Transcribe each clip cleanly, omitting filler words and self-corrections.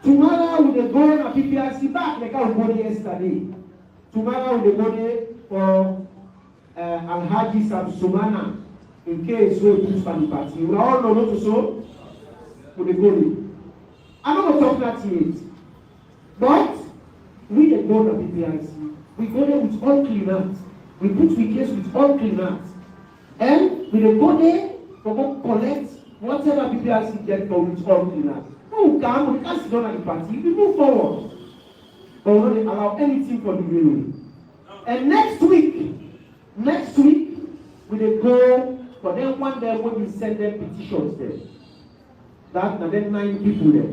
Tomorrow we will go to PPRC back like I was yesterday. Tomorrow we will go for Alhaji Samsumana in case we put for the party. We all know not to so for the go. I'm not going to talk that yet. But we will go to PPRC. We go there with all clean hands. We put the case with all clean hands. And we will go there for go collect whatever PPRC get for with all clean hands. No, we can't sit down at the party. We move forward. But we don't allow anything for the railway. And next week, we will go for them one day when we send them petitions there. That and then 9 people there.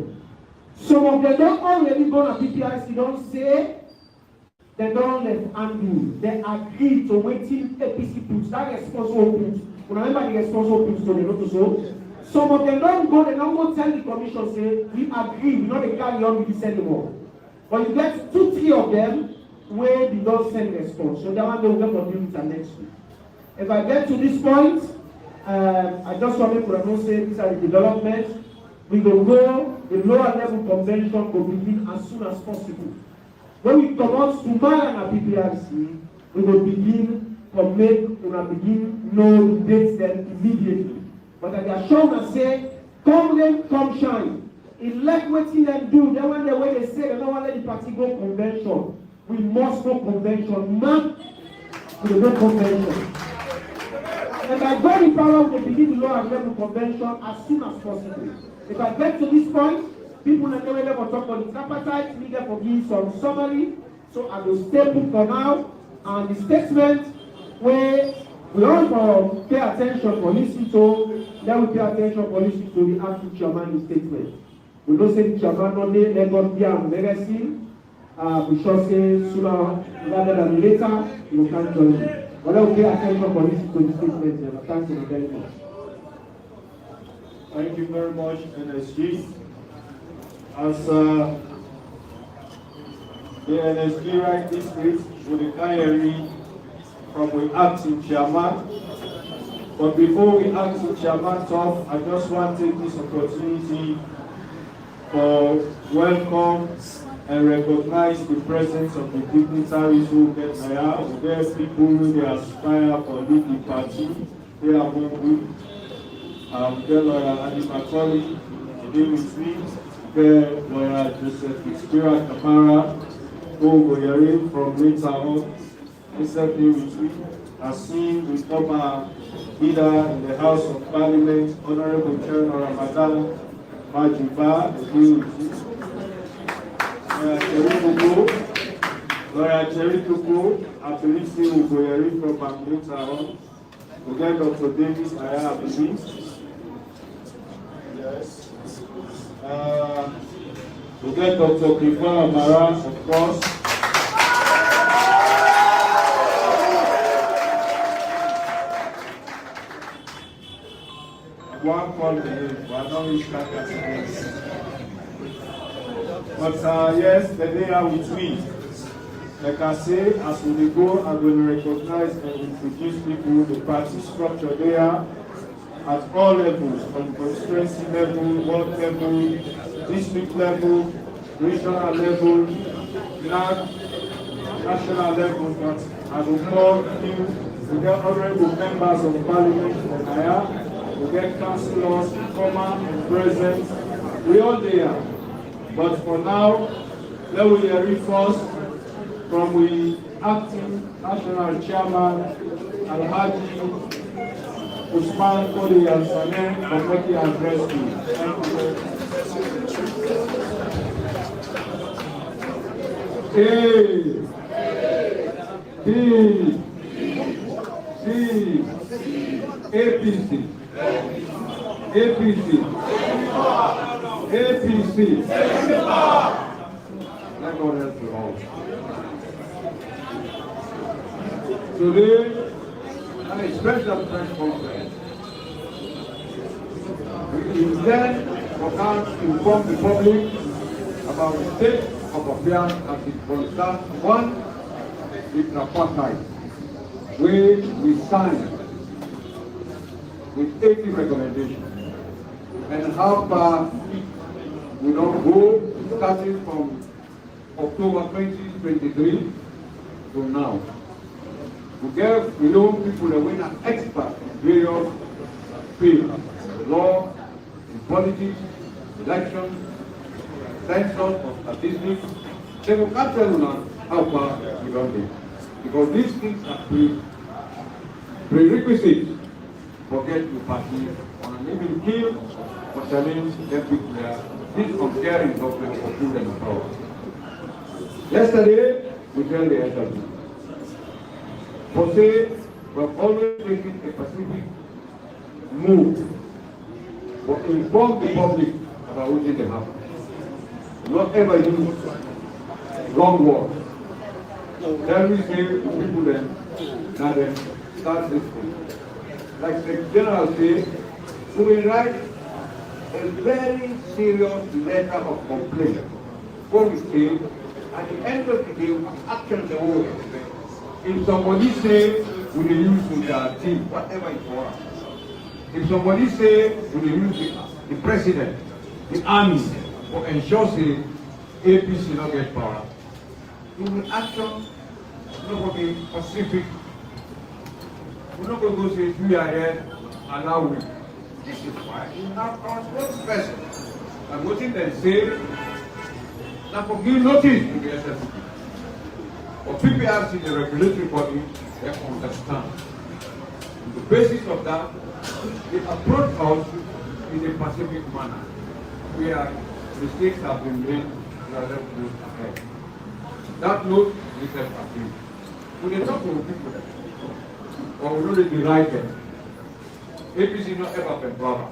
Some of them don't already go to PPRC, don't say they don't let undo. They agree to waiting APC puts that responsible puts. Remember the responsible puts to the not so. Some of them don't go, they don't go tell the commission, say, we agree, we not carry on with this anymore. But you get 2-3 of them where they don't send response. So that one they will get for until next week. If I get to this point, I just want to say these are the developments. We will go, the lower level convention will begin as soon as possible. When we come out tomorrow at PPRC, we will begin to begin know the dates then immediately. But I can show and say, come rain, come shine. Elect what them do. Then when they say they don't want to let the party go convention, we must go convention. Man, we will go convention. And by going power, we begin the lower level convention as soon as possible. If I get to this point, people in the level talk about the tripartite, we get for give some summary. So I will stay put for now. And the statement where we all pay attention for listening to, then we pay attention for listening to the acting chairman's statement. We don't say the chairman no day, let God be on medicine. We shall say sooner rather than later, you can't join me. But then we pay attention for listening to the statement. Thank you very much. Thank you very much, NSG. As the NSG rightly states, with the carry from the acting chairman. But before we acting chairman talk, I just want to take this opportunity for welcome and recognize the presence of the dignitaries who get here. There's people who they aspire for lead the party. They are going the lawyer Andy Macaulay, today with me, the lawyer Joseph Fitzgerald Kamara, who will hear from later on. Recently with me, as seen with former leader in the House of Parliament, Honorable Chairman Ramadan Majiba, Lawyer Cherry Tuku, I believe he will go hearing from later on. We get Dr. Davis, I believe. Yes. We get Dr. Kripa Amara, of course. One call the name, but I don't wish that as but yes, they are with me. Like I say, as we go, I'm going to recognize and introduce people, the party structure there at all levels, from constituency level, ward level, district level, regional level, national level. But I will call you, we get honorable members of parliament from Naya, we get councillors, former and present, we all there. But for now, let me hear it first from the acting national chairman, Alhaji Usman Kodi Al-Saneh, for making an address to you. APC. Let God help you all. Today, an special press conference. We intend for us to inform the public about the state of affairs as it concerns one, the tripartite, where we stand with 80 recommendations. And how far we don't go, starting from October 2023 to now. We know people that were an expert in various fields, law, in politics, elections, census or statistics. They will not tell you now how far we got there. Because these things are prerequisites for get to party and even kill or challenge them people there. This comparing government for food and power. Yesterday, we tell the SLP. For say, we have always taken a specific move to inform the public about what they happen. Not ever use wrong words. Then we say to people then, now then start this thing. Like the general says, we will write a very serious letter of complaint. What we say, at the end of the day, we action the whole. If somebody say we will use with our team, whatever it was. If somebody say we will use the president, the army, or ensure say APC not get power, we will action not going to be specific. We're not going to go say 3 ahead and now we. This is why we have our spokesperson. And what they say, now for give notice to the SFP. For PPRC, the regulatory body, they understand. On the basis of that, they approach us in a pacific manner, where mistakes have been made, we are left to move ahead. That note, we said, we can talk to people there, or we know they deride them. APC not ever been brother.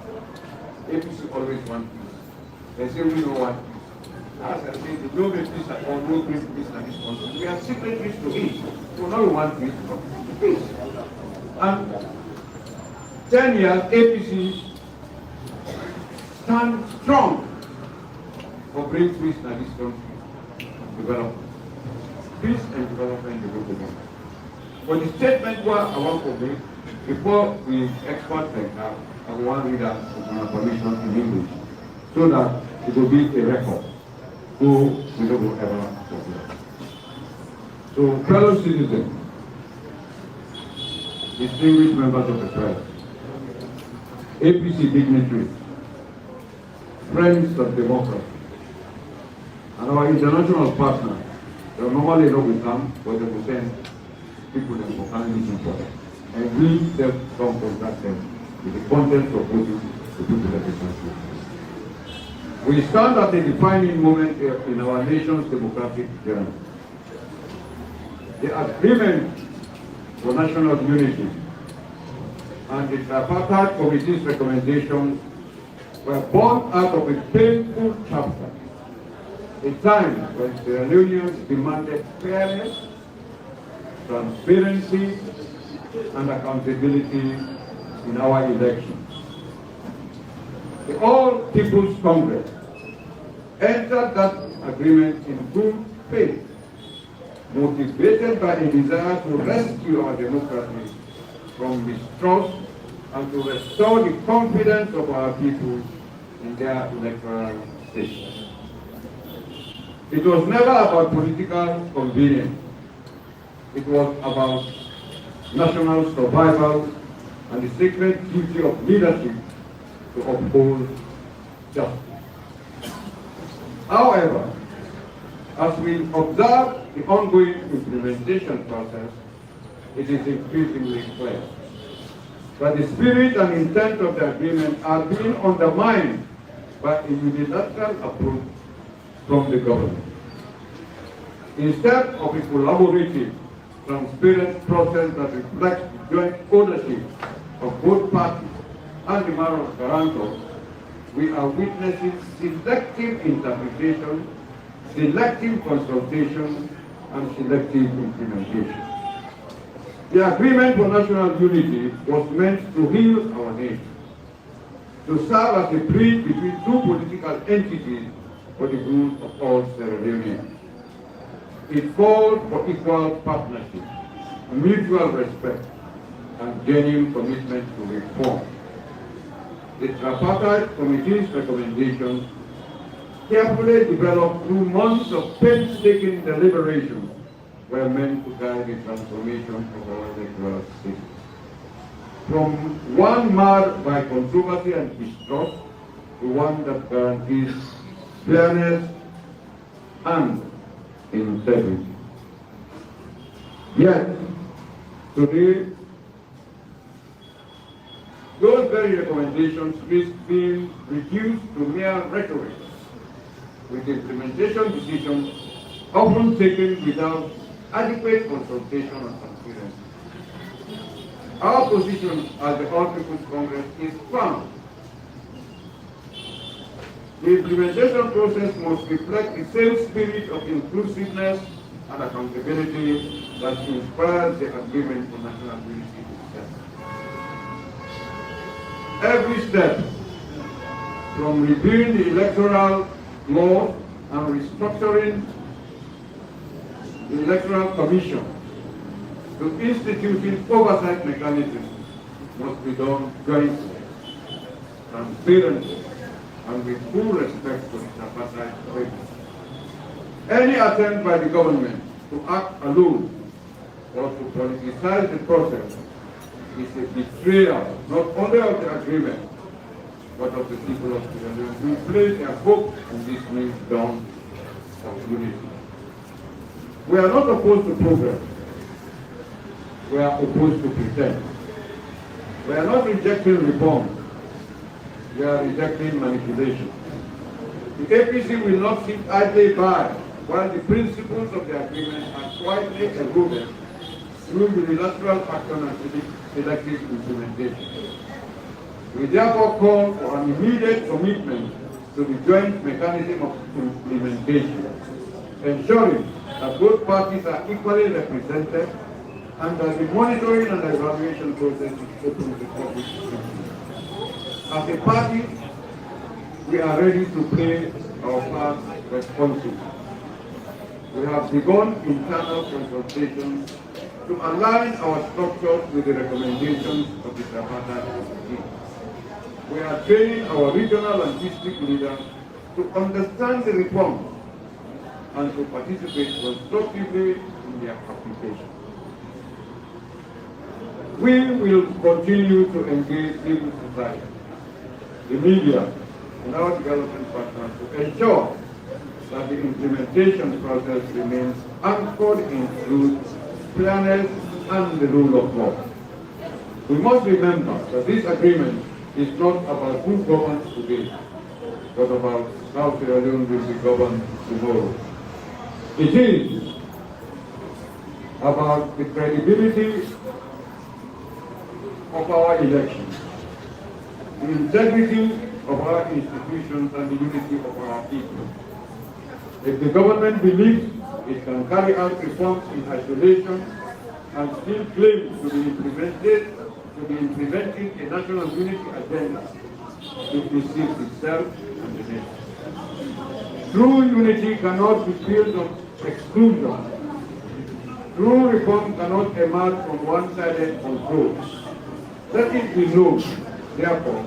APC always one peace. They say we know one peace. As I say, the no make peace at all, no bring peace like this one. We have secretaries to eat. So now we want peace, peace. And 10 years, APC stand strong for bring peace in this country. Development. Peace and development in the local government. But the statement what I want to make, before we export like that, I want to read that with my permission in English, so that it will be a record, so we don't ever forget. So, fellow citizens, distinguished members of the press, APC dignitaries, friends of democracy, and our international partners, they normally know we come, but they will send people that will find this important. And we them come contact them with the content of what the people that they can. We stand at a defining moment in our nation's democratic journey. The agreement for national unity and the tripartite committee's recommendations were born out of a painful chapter, a time when the unions demanded fairness, transparency, and accountability in our elections. The All People's Congress entered that agreement in good faith, motivated by a desire to rescue our democracy from mistrust and to restore the confidence of our people in their electoral system. It was never about political convenience. It was about national survival and the sacred duty of leadership to uphold justice. However, as we observe the ongoing implementation process, it is increasingly clear that the spirit and intent of the agreement are being undermined by a unilateral approach from the government. Instead of a collaborative, transparent process that reflects the joint ownership of both parties and the manner of guarantors, we are witnessing selective interpretation, selective consultation, and selective implementation. The agreement for national unity was meant to heal our nation, to serve as a bridge between two political entities for the good of all Sierra Leoneans. It called for equal partnership, mutual respect, and genuine commitment to reform. The tripartite committee's recommendations carefully developed through months of painstaking deliberation, were meant to guide the transformation of our electoral system. From one marred by controversy and distrust to one that guarantees fairness and integrity. Yet, today, those very recommendations risk being reduced to mere rhetoric, with implementation decisions often taken without adequate consultation and transparency. Our position as the All People's Congress is firm. The implementation process must reflect the same spirit of inclusiveness and accountability that inspires the agreement for national unity itself. Every step, from reviewing the electoral law and restructuring the Electoral Commission to instituting oversight mechanisms, must be done jointly, transparently, and with full respect for the tripartite agreement. Any attempt by the government to act alone or to politicize the process is a betrayal not only of the agreement, but of the people of Sierra Leone who place their hope in this new dawn of unity. We are not opposed to progress. We are opposed to pretense. We are not rejecting reform. We are rejecting manipulation. The APC will not sit idly by while the principles of the agreement are quietly eroded through unilateral action and selective implementation. We therefore call for an immediate commitment to the joint mechanism of implementation, ensuring that both parties are equally represented and that the monitoring and evaluation process is open to the public. As a party, we are ready to play our part responsibly. We have begun internal consultations to align our structures with the recommendations of the tripartite committee. We are training our regional and district leaders to understand the reforms and to participate constructively in their application. We will continue to engage civil society, the media, and our development partners to ensure that the implementation process remains anchored in truth, fairness, and the rule of law. We must remember that this agreement is not about who governs today, but about how Sierra Leone will be governed tomorrow. It is about the credibility of our elections, the integrity of our institutions, and the unity of our people. If the government believes it can carry out reforms in isolation and still claim to be implementing a national unity agenda, it deceives itself and the nation. True unity cannot be built on exclusion. True reform cannot emerge from one-sided control. Let it be known, therefore,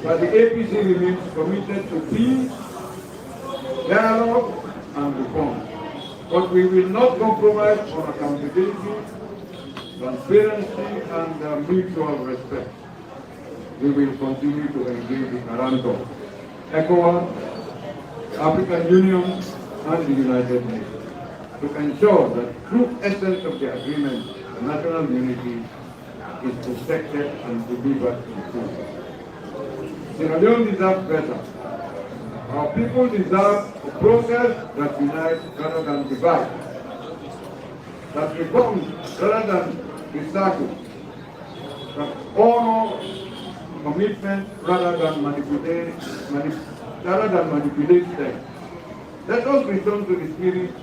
that the APC remains committed to peace, dialogue, and reform. But we will not compromise on accountability, transparency, and mutual respect. We will continue to engage with Aranto, ECOWAS, the African Union, and the United Nations to ensure that true essence of the agreement, national unity, is protected and delivered in full. Sierra Leone deserves better. Our people deserve a process that unites rather than divides, that reforms rather than recycles, that honor commitment rather than manipulate them. Let us return to the spirit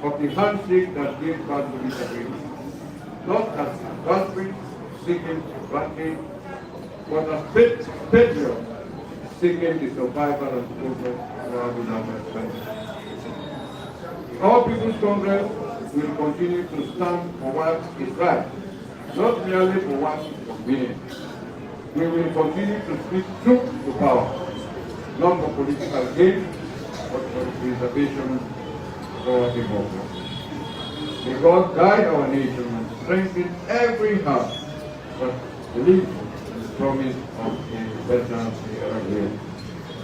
of the handshake that gave birth to this agreement, not as adversary seeking advantage, but as patriots seeking the survival and progress of our beloved country. Our People's Congress will continue to stand for what is right, not merely for what is convenient. We will continue to speak truth to power, not for political gain, but for the preservation of our democracy. May God guide our nation and strengthen every heart that believes in the promise of a better era here.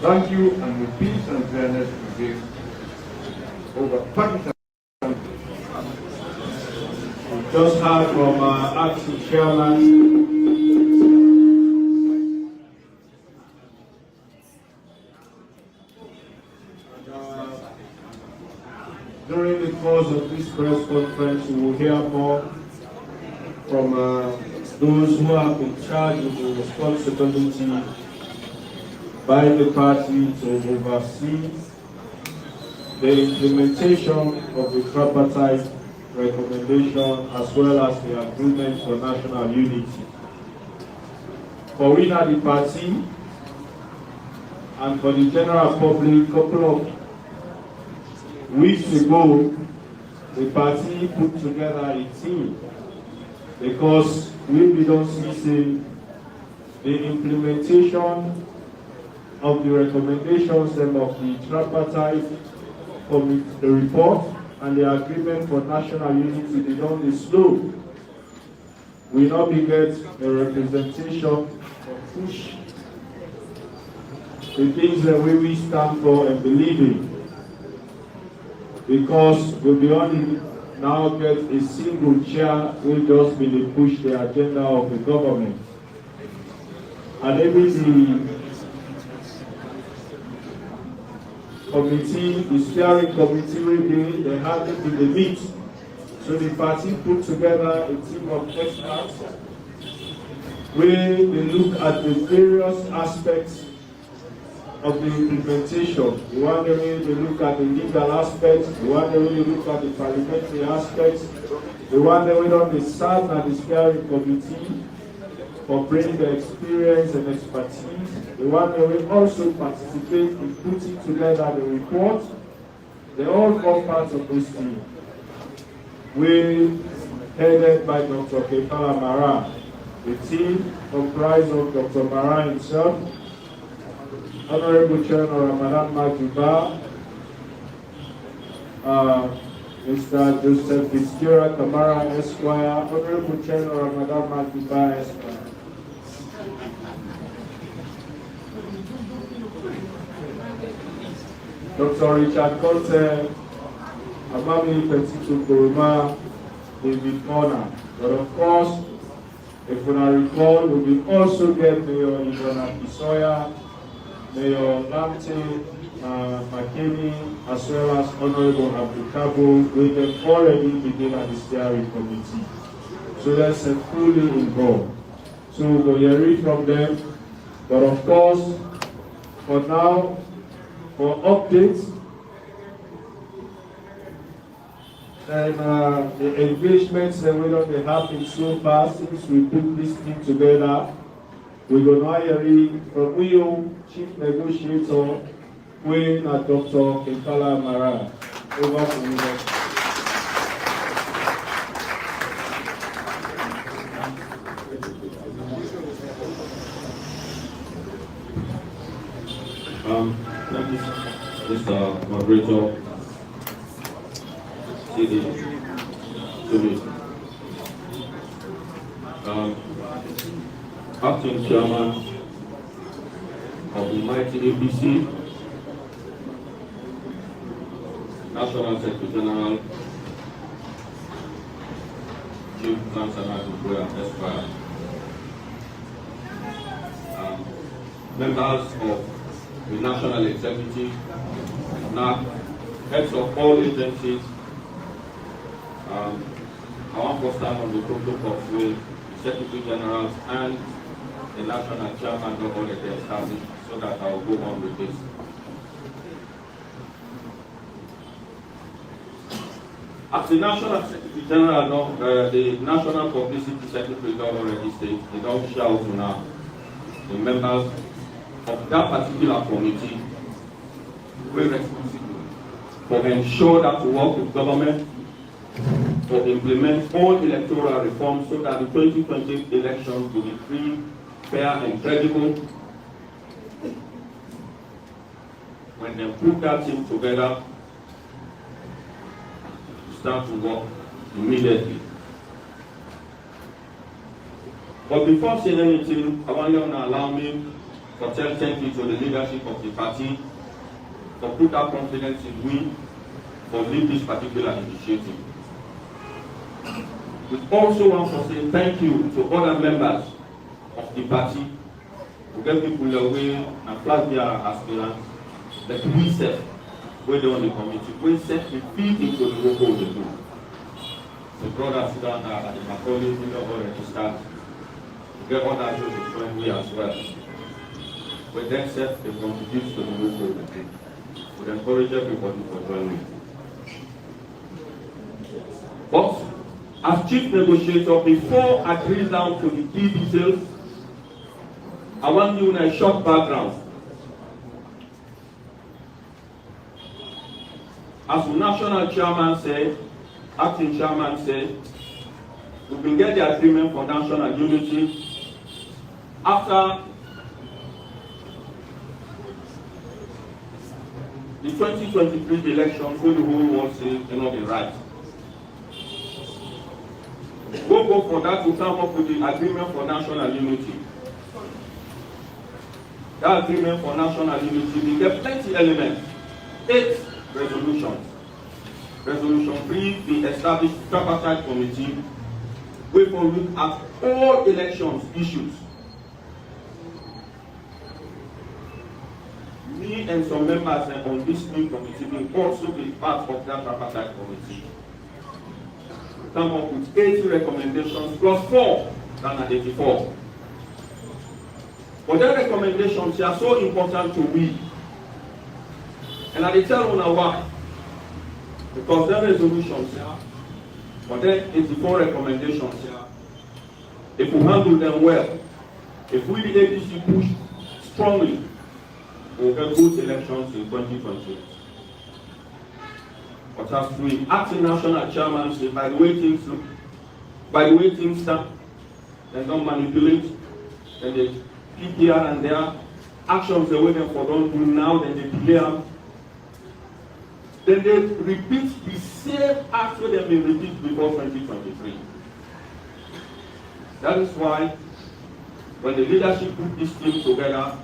Thank you, and with peace and fairness we give over Pakistan. We just heard from acting chairman. During the course of this press conference, we will hear more from those who have been charged with the responsibility by the party to oversee the implementation of the tripartite recommendation as well as the agreement for national unity. For we at the party and for the general public, couple of weeks ago, the party put together a team because we don't see the implementation of the recommendations and of the tripartite committee, the report and the agreement for national unity, they don't be slow. We not be get a representation or push the things that we stand for and believe in. Because we'll be only now get a single chair will just be the push the agenda of the government. And every committee, the steering committee, they had it in the meet. So the party put together a team of experts where they look at the various aspects of the implementation. The one way they look at the legal aspects, the one way they look at the parliamentary aspects, the one way on the staff and the steering committee for bringing the experience and expertise. The one way we also participate in putting together the report. They all form part of this team. We headed by Dr. Kepala Mara. The team comprised of Dr. Mara himself, Honorable Chairman Ramadan Majuba, Mr. Joseph Fitzgerald Kamara Esquire, Honorable Chairman Ramadan Majuba Esquire. Dr. Richard Conte, Amami Petito Kuruma, David Mona. But of course, if we recall, we will also get Mayor Ivona Kisoya, Mayor Lamte, McKinney, as well as Honorable Abdukabo, we have already begun at the steering committee. So that's fully involved. So we'll hear from them. But of course, for now, for updates, and the engagements that we don't have been so far since we put this team together. We're going to hear from WIO Chief Negotiator, Queen Dr. Kepala Mara. Over to you. Thank you, Mr. Moderator. Acting Chairman of the mighty APC, National Secretary General, Chief Councilor Esquire, members of the National Executive, NAC, heads of all agencies. I want to stand on the protocol of the Secretary General and the National Chairman of all the established, so that I will go on with this. As the National Secretary General, the National Publicity Secretary already stated, they don't shout now. The members of that particular committee were responsible for ensure that we work with government to implement all electoral reforms so that the 2020 elections will be free, fair, and credible. When and then put that team together to start to work immediately. But before saying anything, I want you to allow me to tell thank you to the leadership of the party for put that confidence in me for lead this particular initiative. We also want to say thank you to other members of the party to get people away and flag their aspirants, like we said, where they on the committee, we set the feed into the local of the group. The brothers sit down at the Macaulay, we don't already start. We get others to join me as well. We then set the contribute to the local of the group. We encourage everybody to join me. But as chief negotiator, before I drill down to the key details, I want you in a short background. As the national chairman said, acting chairman said, we will get the agreement for national unity after the 2023 elections, where the whole world says you know the right. We'll go for that to come up with the agreement for national unity. That agreement for national unity, we get plenty elements. 8 resolutions. Resolution 3, the established tripartite committee, we will look at all elections issues. Me and some members on this new committee will also be part of that tripartite committee. Come up with 80 recommendations plus 4 than at 84. But their recommendations are so important to we. And I tell you now why. Because their resolutions here, but then 84 recommendations here, if we handle them well, if we the APC push strongly, we'll get good elections in 2020. But as we acting national chairman say, by the way things look, by the way things stand, they don't manipulate, and they keep here and there, actions they waiting for don't do now, then they delay them. Then they repeat the same act that they've been repeated before 2023. That is why when the leadership put this team together,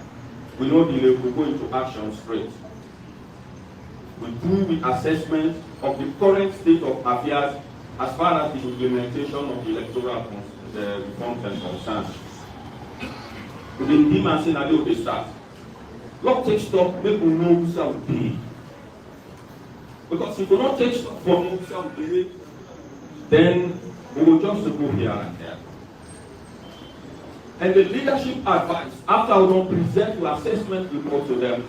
we know we go into action straight. We do the assessment of the current state of affairs as far as the implementation of the electoral reforms and concerns. We didn't deem and say that they will start. Not take stock, make we know who shall be. Because if we don't take stock from who shall be, then we will just go here and there. And the leadership advice, after we don't present the assessment report to them,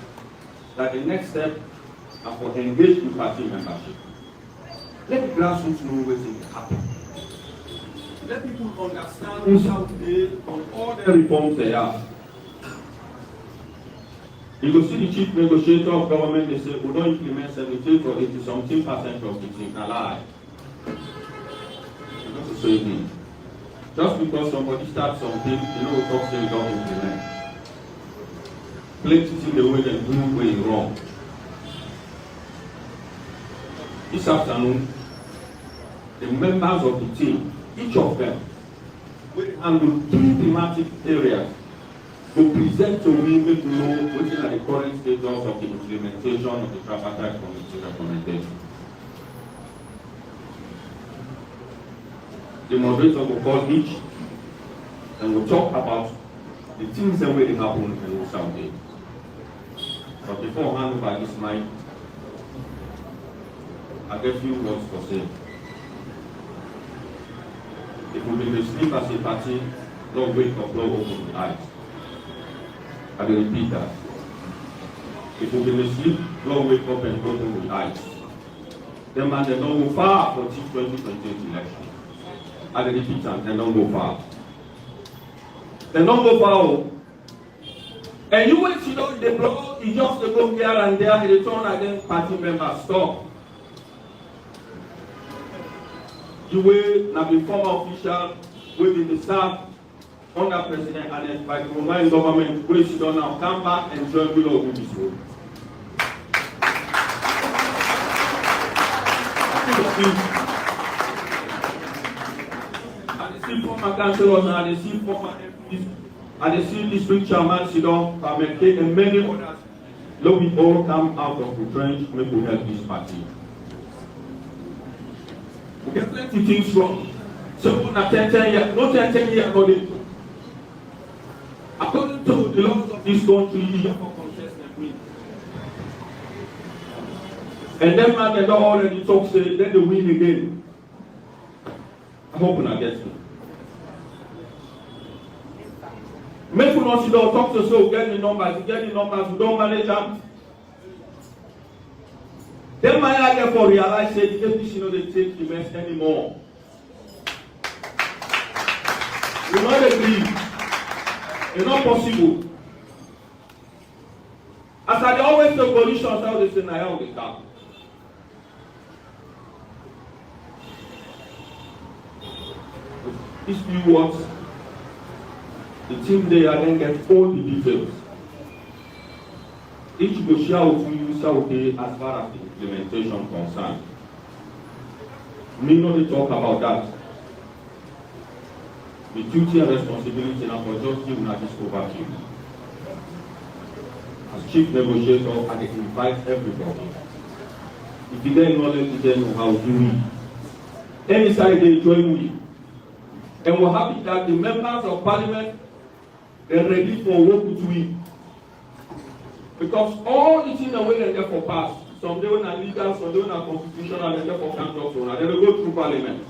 that the next step and for engage with party membership. Let the grassroots know what's going to happen. Let people understand who shall be on all the reforms they have. You go see the chief negotiator of government, they say we don't implement 78 or 80-something% of the thing. A lie. That's the same thing. Just because somebody starts something, you know, talk say you don't implement. Plenty things the way they do way wrong. This afternoon, the members of the team, each of them, will handle 2 thematic areas to present to women to know what is the current status of the implementation of the tripartite committee recommendation. The moderator will call each and we'll talk about the things that will happen in the Saturday. But before I hand over this mic, I get few words to say. If we will sleep as a party, don't wake up, don't open the eyes. I will repeat that. If we will sleep, don't wake up and open the eyes. Then man, they don't go far for the 2028 election. I will repeat that, they don't go far. They don't go far. And you wait, you know, they blow, you just go here and there, they turn against party members, stop. You will now be former official within the staff under President and by the Roman government, which don't now come back and join with us in this room. And the see former councillors and the see former MPs and the see district chairman Sidon, Komon-Tok, and many others. Let we all come out of the trench, make we help this party. We get plenty things wrong. So not 10 years, not 10 years according to the laws of this country, you have a contestant win. And then man, they don't already talk, say, then they win again. I hope not get me. Make you not sit down, talk to so get the numbers, we don't manage them. Then my idea for realize that the APC no they take the mess anymore. We not agree. It's not possible. As I always say positions how they say now they come. If you want the team there then get all the details. Each will share with you as far as the implementation concerned. Me no dey talk about that. The duty and responsibility now for just give una this overview. As chief negotiator, I invite everybody. If you get knowledge, you get know how to do it. Any side they join me. And we're happy that the members of parliament are ready for work with we. Because all the things that we are there for pass, some they are legal, some they are constitutional, and therefore can't talk to, and they will go through parliament.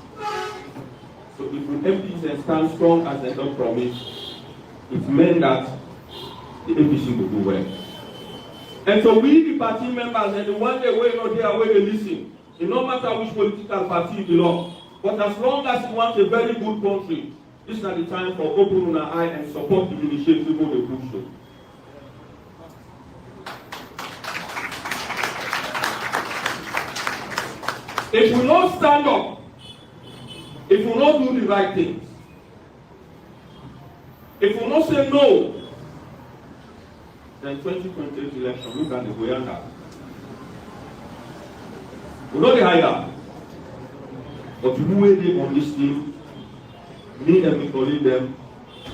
So if we MPs and stand strong as they don't promise, it meant that the APC will do well. And so we, the party members, and the one day we're not there, where they listen, it no matter which political party you belong, but as long as you want a very good country, this is not the time for open our eye and support the initiative of the push through. If we not stand up, if we not do the right things, if we not say no, then 2028 election, look at the Goyanda. We know the higher, but who will they on this team? Me and me calling them,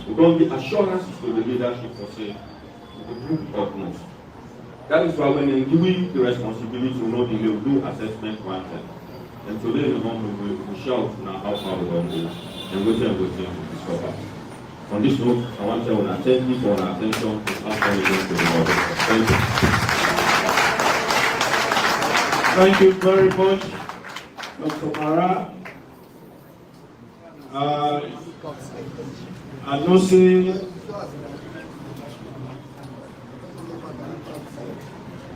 we don't give assurances to the leadership for saying, we will do utmost. That is why when they're doing the responsibility, we know they will do assessment granted. And today in the moment we shout now how far we want to go and waiting to discover. On this note, I want to thank you for your attention to answer to the order. Thank you. Thank you very much, Dr. Mara. I know say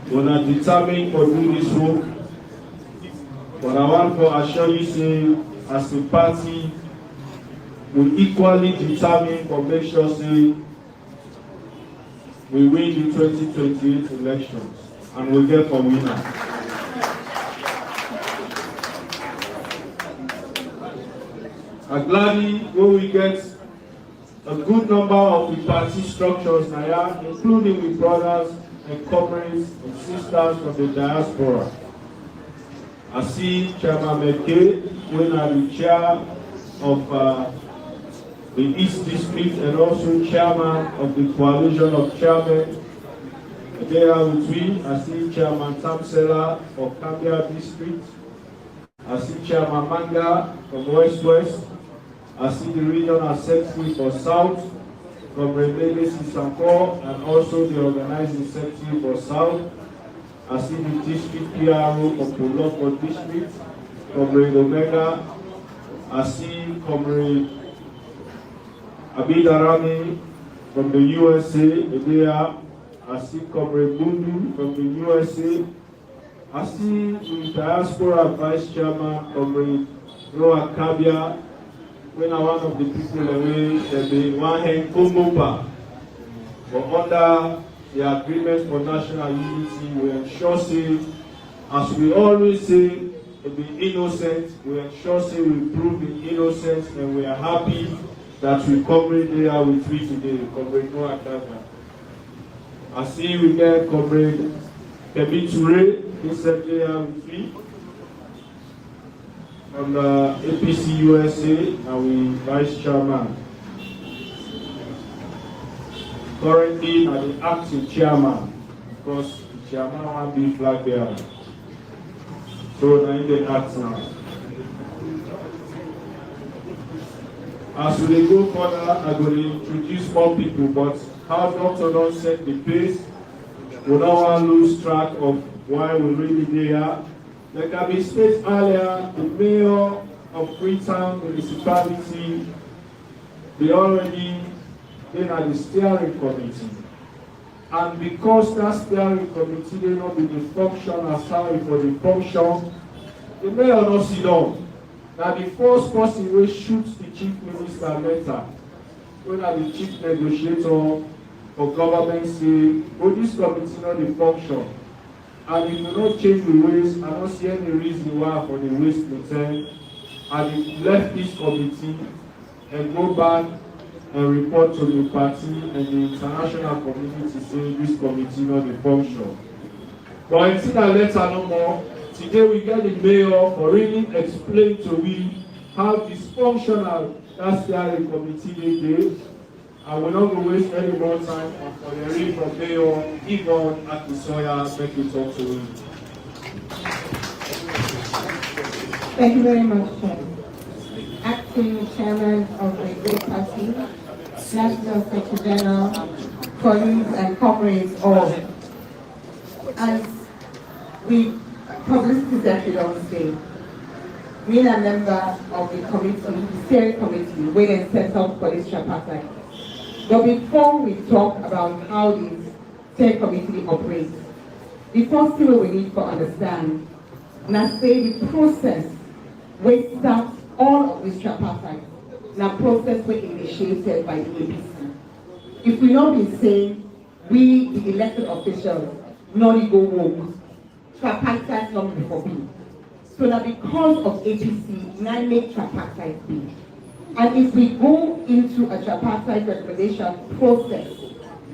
when I determine for do this work, but I want to assure you say as a party we equally determine to make sure say we win the 2028 elections and we get a winner. And gladly when we get a good number of the party structures now, including with brothers and comrades and sisters from the diaspora. I see Chairman McKay, when I'm the chair of the East District and also chairman of the coalition of chairmen. There with me, I see Chairman Tamsela of Kambia District. I see Chairman Manga from West. I see the regional secretary for South from Rebele Sisanko and also the organizing secretary for South. I see the district PRO of Komon-Tok district, Comrade Omega. I see Comrade Abidarami from the USA. There. I see Comrade Bundu from the USA. I see the diaspora vice chairman, Comrade Noah Kabia. When I one of the people away, they one hand Komon-Tok. But under the agreement for national unity, we ensure say, as we always say, to be innocent, we ensure say we prove the innocence, and we are happy that we comrade there with we today, Comrade Noah Kabia. I see we get Comrade Kebi Ture, he said there with me. from the APC USA, and we vice chairman. Currently, I'm the acting chairman, because the chairman want to be flag bearer. So now they act now. As we go further, I'm going to introduce more people, but how Doctor don't set the pace, we don't want to lose track of why we really there. Like I stated earlier, the mayor of Freetown municipality, they already been at the steering committee. And because that steering committee they not be the function as how for the function, the mayor not sit down. Now the first person who shoots the chief minister letter, when are the chief negotiator for government say, oh, this committee not the function. And if you not change the ways, I don't see any reason why for the waste the time. And if left this committee and go back and report to the party and the international community say this committee not the function. But until that letter no more, today we get the mayor for really explain to we how dysfunctional that steering committee is. I will not go waste any more time for the read from Mayor Yvonne Akisoya. Thank you, talk to him. Thank you very much, Chair. Acting Chairman of the Green Party, National Secretary General, colleagues and comrades all. As we publicity secretary on stage, we are a member of the committee, the steering committee, when they set up for this tripartite. But before we talk about how the steering committee operates, the first thing we need to understand, now say the process we start all of this tripartite, now process we initiated by the APC. If we not be saying we, the elected officials, not go home, tripartite not before be. So that because of APC, now make tripartite be. And if we go into a tripartite recommendation process,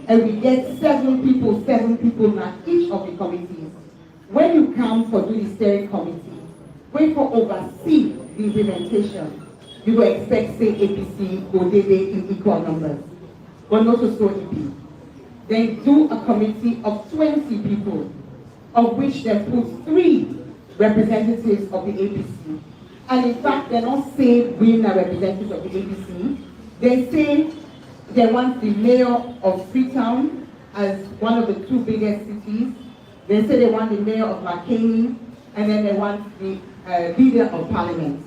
and we get seven people now each of the committees, when you come for the steering committee, when for oversee the implementation, you will expect say APC go there in equal numbers, but not so EP. Then do a committee of 20 people, of which they put 3 representatives of the APC. And in fact, they're not saying we are representatives of the APC. They say they want the mayor of Freetown as one of the 2 biggest cities. They say they want the mayor of Makeni, and then they want the leader of parliament.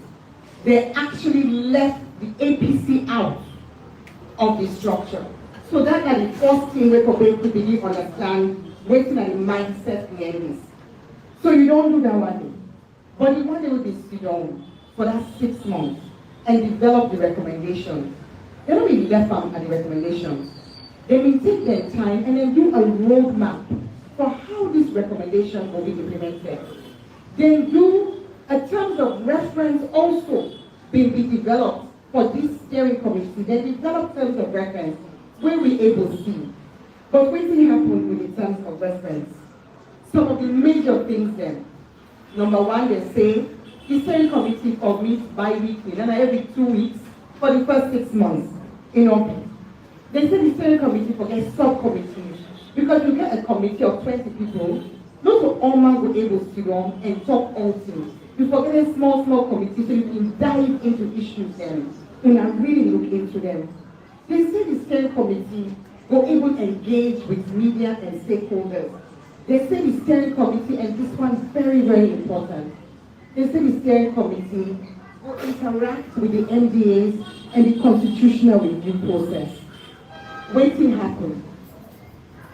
They actually left the APC out of the structure. So that is the first thing we're going to begin understand waiting at the mindset behind this. So you don't do that one day. But you want them to sit down for that 6 months and develop the recommendation. They don't really left out at the recommendation. They will take their time and then do a roadmap for how this recommendation will be implemented. Then do a terms of reference also be developed for this steering committee. They develop terms of reference where we're able to see. But what will happen with the terms of reference? Some of the major things then. Number 1, they say the steering committee meets bi-weekly, and every 2 weeks for the first 6 months in office. They say the steering committee forgets subcommittees because you get a committee of 20 people, not all man will able to sit down and talk all things. You forget a small committee so you can dive into issues then and really look into them. They say the steering committee will able to engage with media and stakeholders. They say the steering committee, and this one is very, very important. They say the steering committee will interact with the MDAs and the constitutional review process. Waiting happen.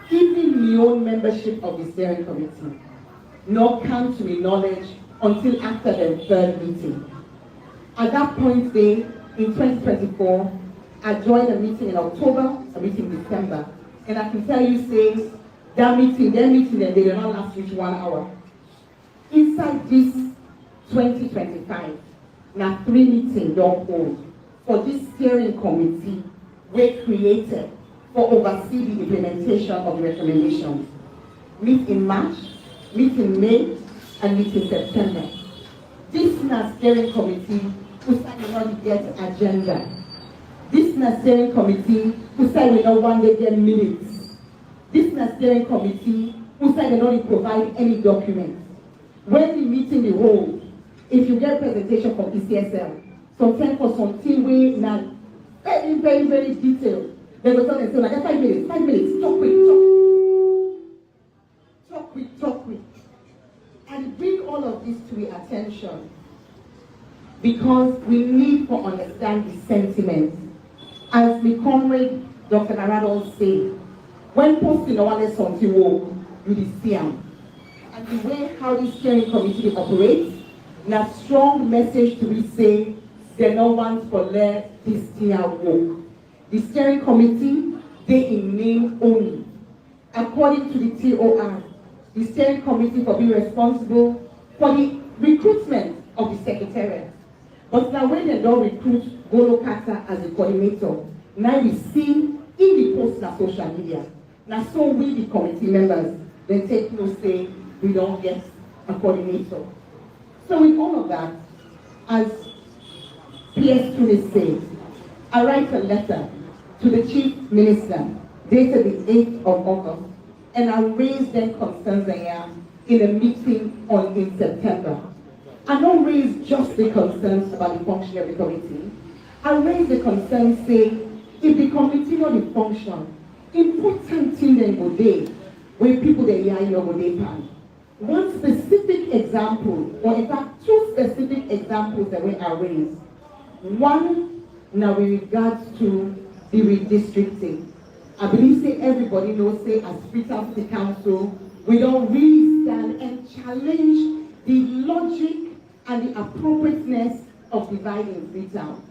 Even the own membership of the steering committee not come to my knowledge until after the 3rd meeting. At that point in 2024, I joined a meeting in October, a meeting in December, and I can tell you, say, their meeting, and they did not last reach 1 hour. Inside this 2025, now 3 meetings don't hold for this steering committee were created for oversee the implementation of the recommendations. Meet in March, meet in May, and meet in September. This na steering committee who say we not get agenda. This na steering committee who say we don't want to get minutes. This na steering committee who say they don't provide any documents. When the meeting they hold, if you get presentation from ECSL, sometimes for something we na very, very, very detailed, they will tell them, so like 5 minutes, talk quick. And bring all of this to the attention because we need to understand the sentiment. As my comrade Dr. Naradol said, when posting on something work, you see them. And the way how the steering committee operates, a strong message to be say, they no want for let this thing work. The steering committee, they in name only. According to the TOR, the steering committee for being responsible for the recruitment of the secretariat. But now when they don't recruit Golo Kata as the coordinator, now we see in the post on social media. Now so we the committee members, then take no say we don't get a coordinator. So with all of that, as PS Tunis said, I write a letter to the Chief Minister dated the 8th of August, and I raised them concerns there in a meeting in September. I don't raise just the concerns about the function of the committee. I raise the concerns saying, if the committee not the function, important thing then go there, where people they hear you go there pan. One specific example, or in fact, two specific examples that we are raised. One, now with regards to the redistricting. I believe say everybody knows say as Freetown City Council, we don't really stand and challenge the logic and the appropriateness of dividing Freetown.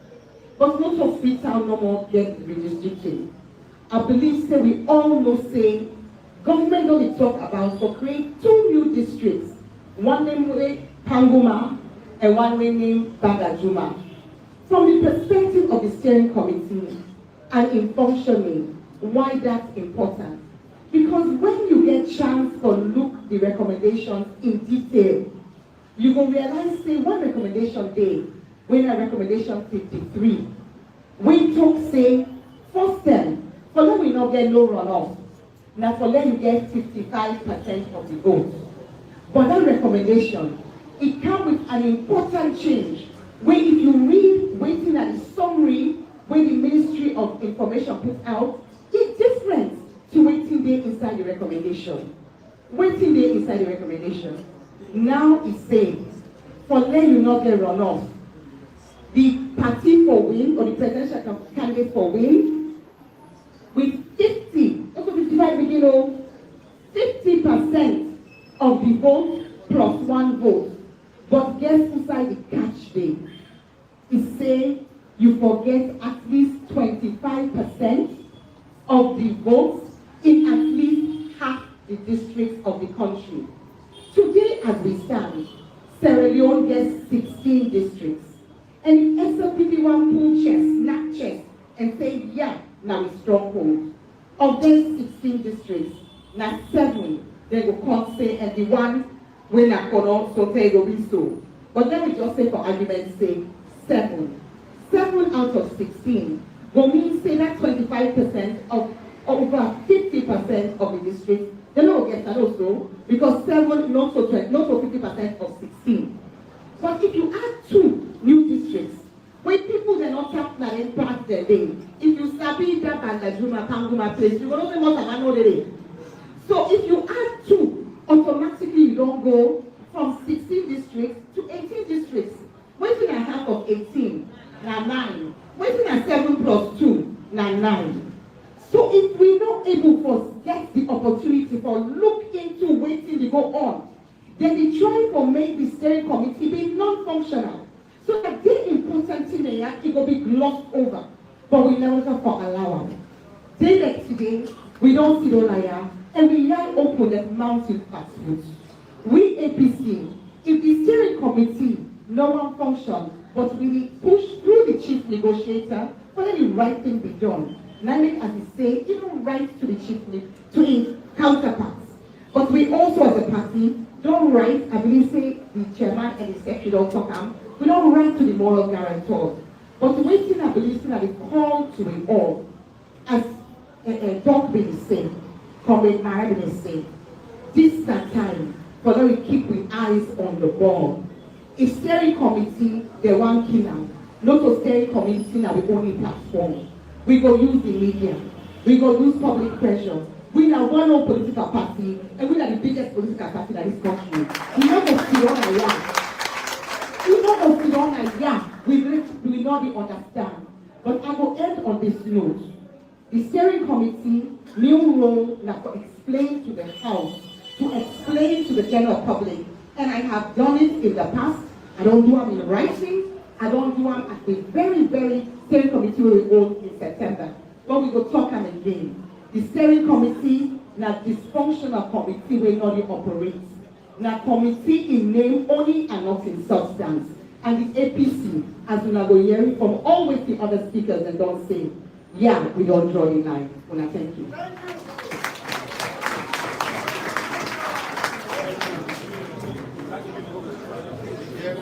But not of Freetown no more get redistricting. I believe say we all know say government don't talk about for create 2 new districts. One named Panguma and one named Bagajuma. From the perspective of the steering committee and in functioning, why that's important? Because when you get chance to look the recommendations in detail, you will realize say one recommendation day, when a recommendation 53, we talk say first term, for them we not get no runoff. Now for them you get 55% of the vote. But that recommendation, it comes with an important change. Where if you read waiting at the summary where the Ministry of Information put out, it's different to waiting there inside the recommendation. Waiting there inside the recommendation. Now it says, for let you not get runoff, the party for win or the presidential candidate for win with 50, also 55 begin 50% of the vote plus 1 vote. But guess inside the catch day? It say you forget at least 25% of the votes in at least half the districts of the country. Today, as we stand, Sierra Leone gets 16 districts. And if SLPP one pull chest, snap chest, and say, yeah, now it's stronghold. Of those 16 districts, now 7, they will come say, and the one when I cannot so say will be so. But then we just say for argument's sake, 7. 7 out of 16 will mean say that 25% of over 50% of the district, they don't get that also, because 7 not so 50% of 16. But if you add 2 new districts, when people they not tap that and pass their day, if you sabi that and the Juma Panguma place, you will not say more than another day. So if you add 2, automatically you don't go from 16 districts to 18 districts. Waiting a half of 18, now 9. Waiting a 7 plus 2, now 9. So if we're not able to get the opportunity for look into waiting to go on, then they try to make the steering committee be non-functional. So that the important thing they have, it will be glossed over. But we never for allowance. Day like today, we don't see the liar, and we lie open the mountain fast food. We APC, if the steering committee no one function, but we push through the chief negotiator for the right thing be done. Naming as he say, even right to the chief to his counterparts. But we also as a party, don't write, I believe say the chairman and the secretary don't talk we don't write to the moral guarantors. But the way thing I believe that we call to it all, as Doc been saying, Comrade Mara been saying, this is the time for them to keep with eyes on the ball. If steering committee, they want killer, not a steering committee now the only platform. We go use the media, we go use public pressure. We are one of political party, and we are the biggest political party in this country. We know the we will not be understand. But I will end on this note. The steering committee, new role now to explain to the House, to explain to the general public, and I have done it in the past. I don't do them in writing. I don't do them at a very, very steering committee we will hold in September. But we will talk them again. The steering committee, now dysfunctional committee will not operate. Now committee in name only and not in substance. And the APC, as we are going hearing from always the other speakers and don't say, yeah, we don't draw the line. Well, thank you.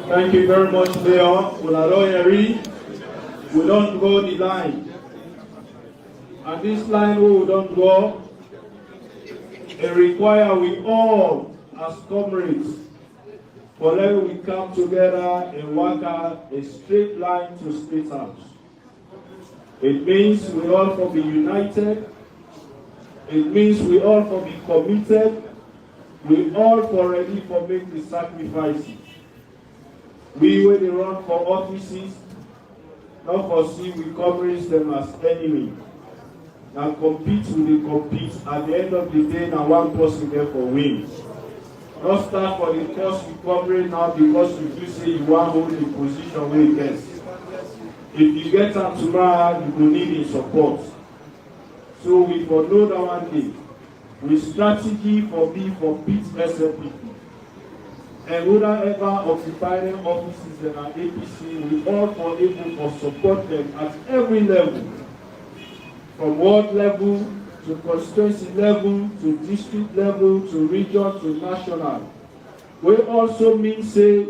Thank you very much, Mayor. We don't draw the line. And this line we don't go, it requires we all as comrades for them we come together and work out a straight line to State House. It means we all for be united. It means we all for be committed. We all for ready for make the sacrifices. We will run for offices, not for see we comrades them as enemy. Now compete with the compete. At the end of the day, now one person there for win. Not start for the course we cover now because you say you want to hold the position where you get. If you get them tomorrow, you will need in support. So we for know that one day, we strategy for beat SLP. And whoever occupying offices in our APC, we all for able to support them at every level. From ward level to constituency level to district level to region to national. We also mean say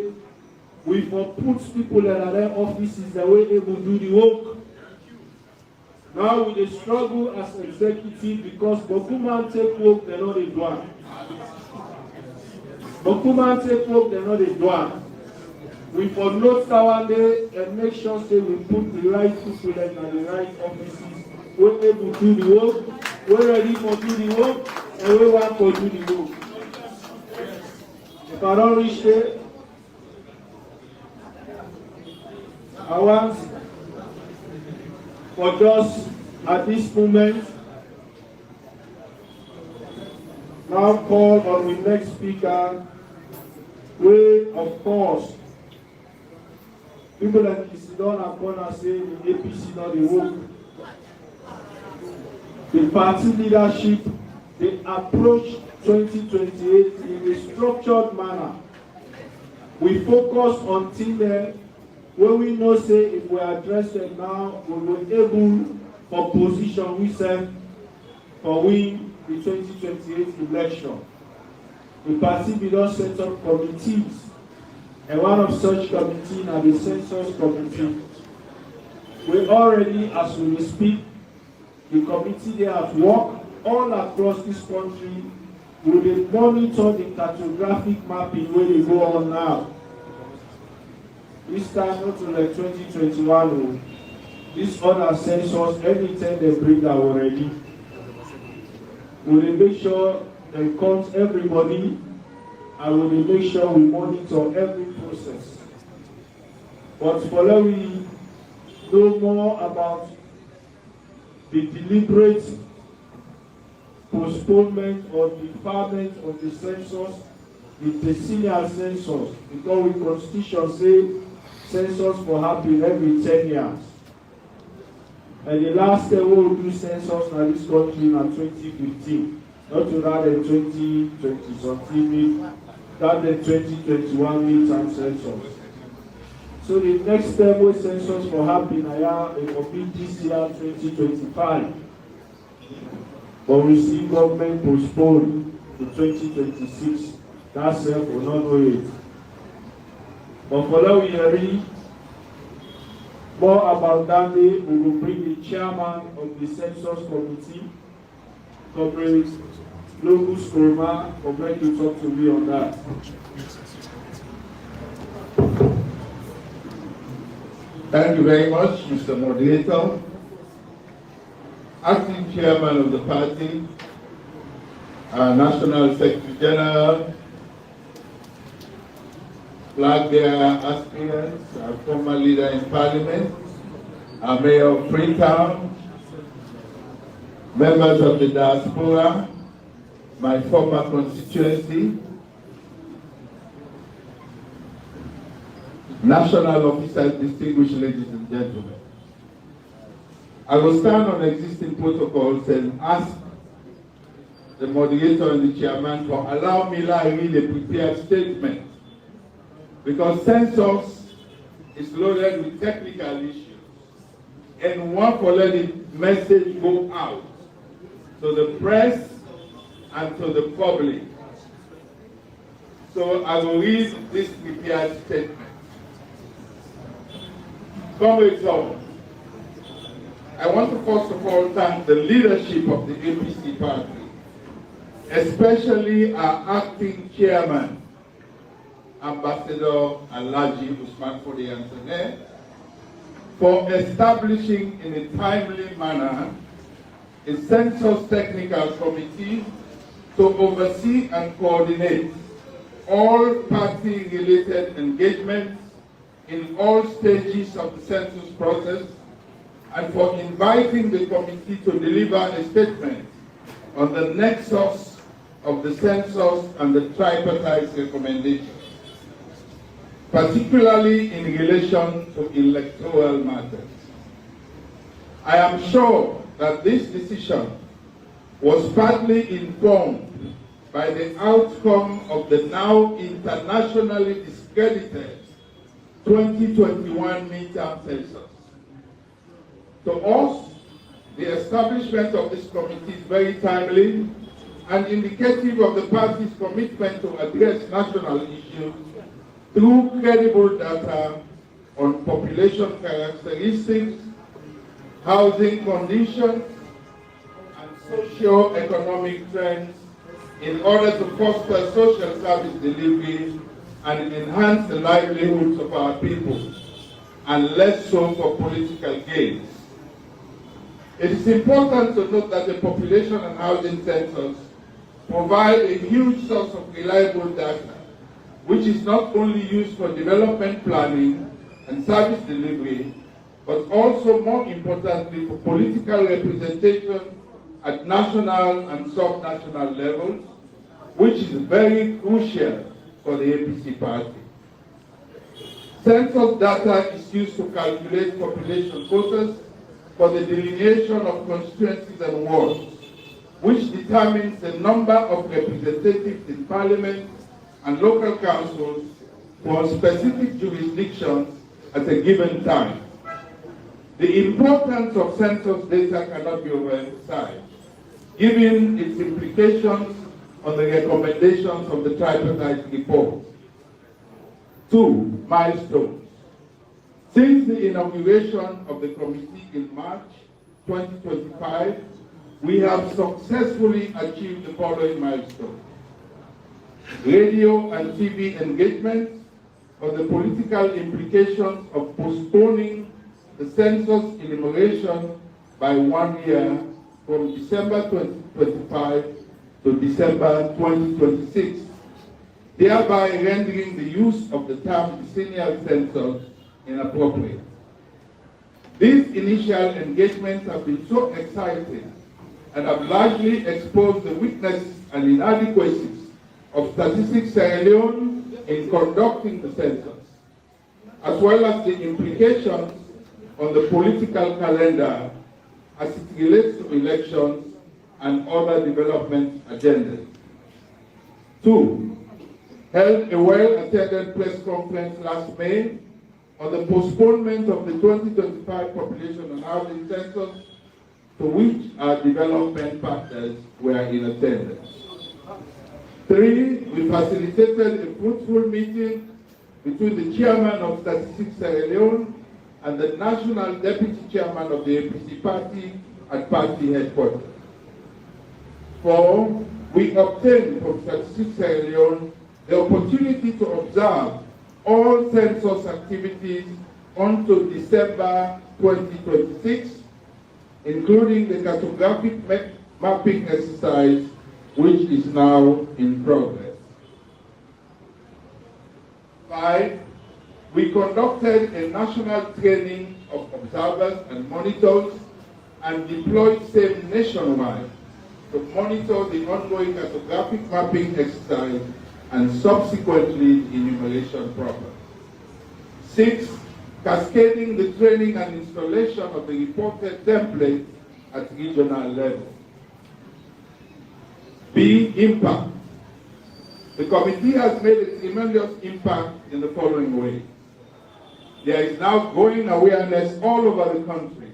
we for put people in their offices that we able to do the work. Now we dey struggle as executive because Bokuman take work they know they do. Bokuman take work they know they do. We for note that one day and make sure say we put the right people in the right offices. We're able to do the work, we're ready for do the work, and we want to do the work. If I don't reach there, I want for just at this moment, now call on the next speaker, we of course, people like Isidon are going to say the APC not the work. The party leadership, they approach 2028 in a structured manner. We focus on things where we know say if we address them now, we will be able for position we serve for win the 2028 election. The party will not set up committees, and one of such committees are the census committee. We already, as we speak, the committee they at work all across this country will monitor the cartographic mapping where they go on now. This time not to like 2021, this other census, anytime they bring that already, we will make sure they count everybody and we will make sure we monitor every process. But for now we know more about the deliberate postponement or deferment of the census, the decennial census, because we constitution say census for happen every 10 years. And the last time we will do census in this country in 2015, not to that in 2020 something, that the 2021 midterm census. So the next time we census for happen it will be this year 2025. But we see government postpone to 2026. that self will not know it. But for now, we read more about that day. We will bring the chairman of the census committee, Comrade Locus Koroma, for me to talk to me on that. Thank you very much, Mr. Moderator. Acting Chairman of the party, National Secretary General, flag bearer aspirants, our former leader in Parliament, our Mayor of Freetown, members of the diaspora, my former constituency, national officers, distinguished ladies and gentlemen. I will stand on existing protocols and ask the moderator and the chairman to allow me to read a prepared statement, because census is loaded with technical issues and we want to let the message go out to the press and to the public. So I will read this prepared statement. Komon-Tok, I want to first of all thank the leadership of the APC party, especially our acting chairman, Ambassador Alhaji Usman Fode Antone, for establishing in a timely manner a census technical committee to oversee and coordinate all party-related engagements in all stages of the census process, and for inviting the committee to deliver a statement on the nexus of the census and the tripartite recommendations, particularly in relation to electoral matters. I am sure that this decision was partly informed by the outcome of the now internationally discredited 2021 midterm census. To us, the establishment of this committee is very timely and indicative of the party's commitment to address national issues through credible data on population characteristics, housing conditions, and socio-economic trends in order to foster social service delivery and enhance the livelihoods of our people, and less so for political gains. It is important to note that the population and housing census provide a huge source of reliable data, which is not only used for development planning and service delivery, but also, more importantly, for political representation at national and sub-national levels, which is very crucial for the APC party. Census data is used to calculate population quotas for the delineation of constituencies and wards, which determines the number of representatives in parliament and local councils for specific jurisdictions at a given time. The importance of census data cannot be overemphasized, given its implications on the recommendations of the tripartite report. 2. Milestones. Since the inauguration of the committee in March 2025, we have successfully achieved the following milestones: radio and TV engagement on the political implications of postponing the census enumeration by 1 year from December 2025 to December 2026, thereby rendering the use of the term decennial census inappropriate. These initial engagements have been so exciting and have largely exposed the weaknesses and inadequacies of Statistics Sierra Leone in conducting the census, as well as the implications on the political calendar as it relates to elections and other development agendas. 2. Held a well-attended press conference last May on the postponement of the 2025 population and housing census, to which our development partners were in attendance. 3, we facilitated a fruitful meeting between the chairman of Statistics Sierra Leone and the national deputy chairman of the APC party at party headquarters. 4, we obtained from Statistics Sierra Leone the opportunity to observe all census activities until December 2026, including the cartographic mapping exercise, which is now in progress. 5, we conducted a national training of observers and monitors and deployed same nationwide to monitor the ongoing cartographic mapping exercise and subsequently the enumeration proper. 6, cascading the training and installation of the reported template at regional level. B, impact. The committee has made a tremendous impact in the following way. There is now growing awareness all over the country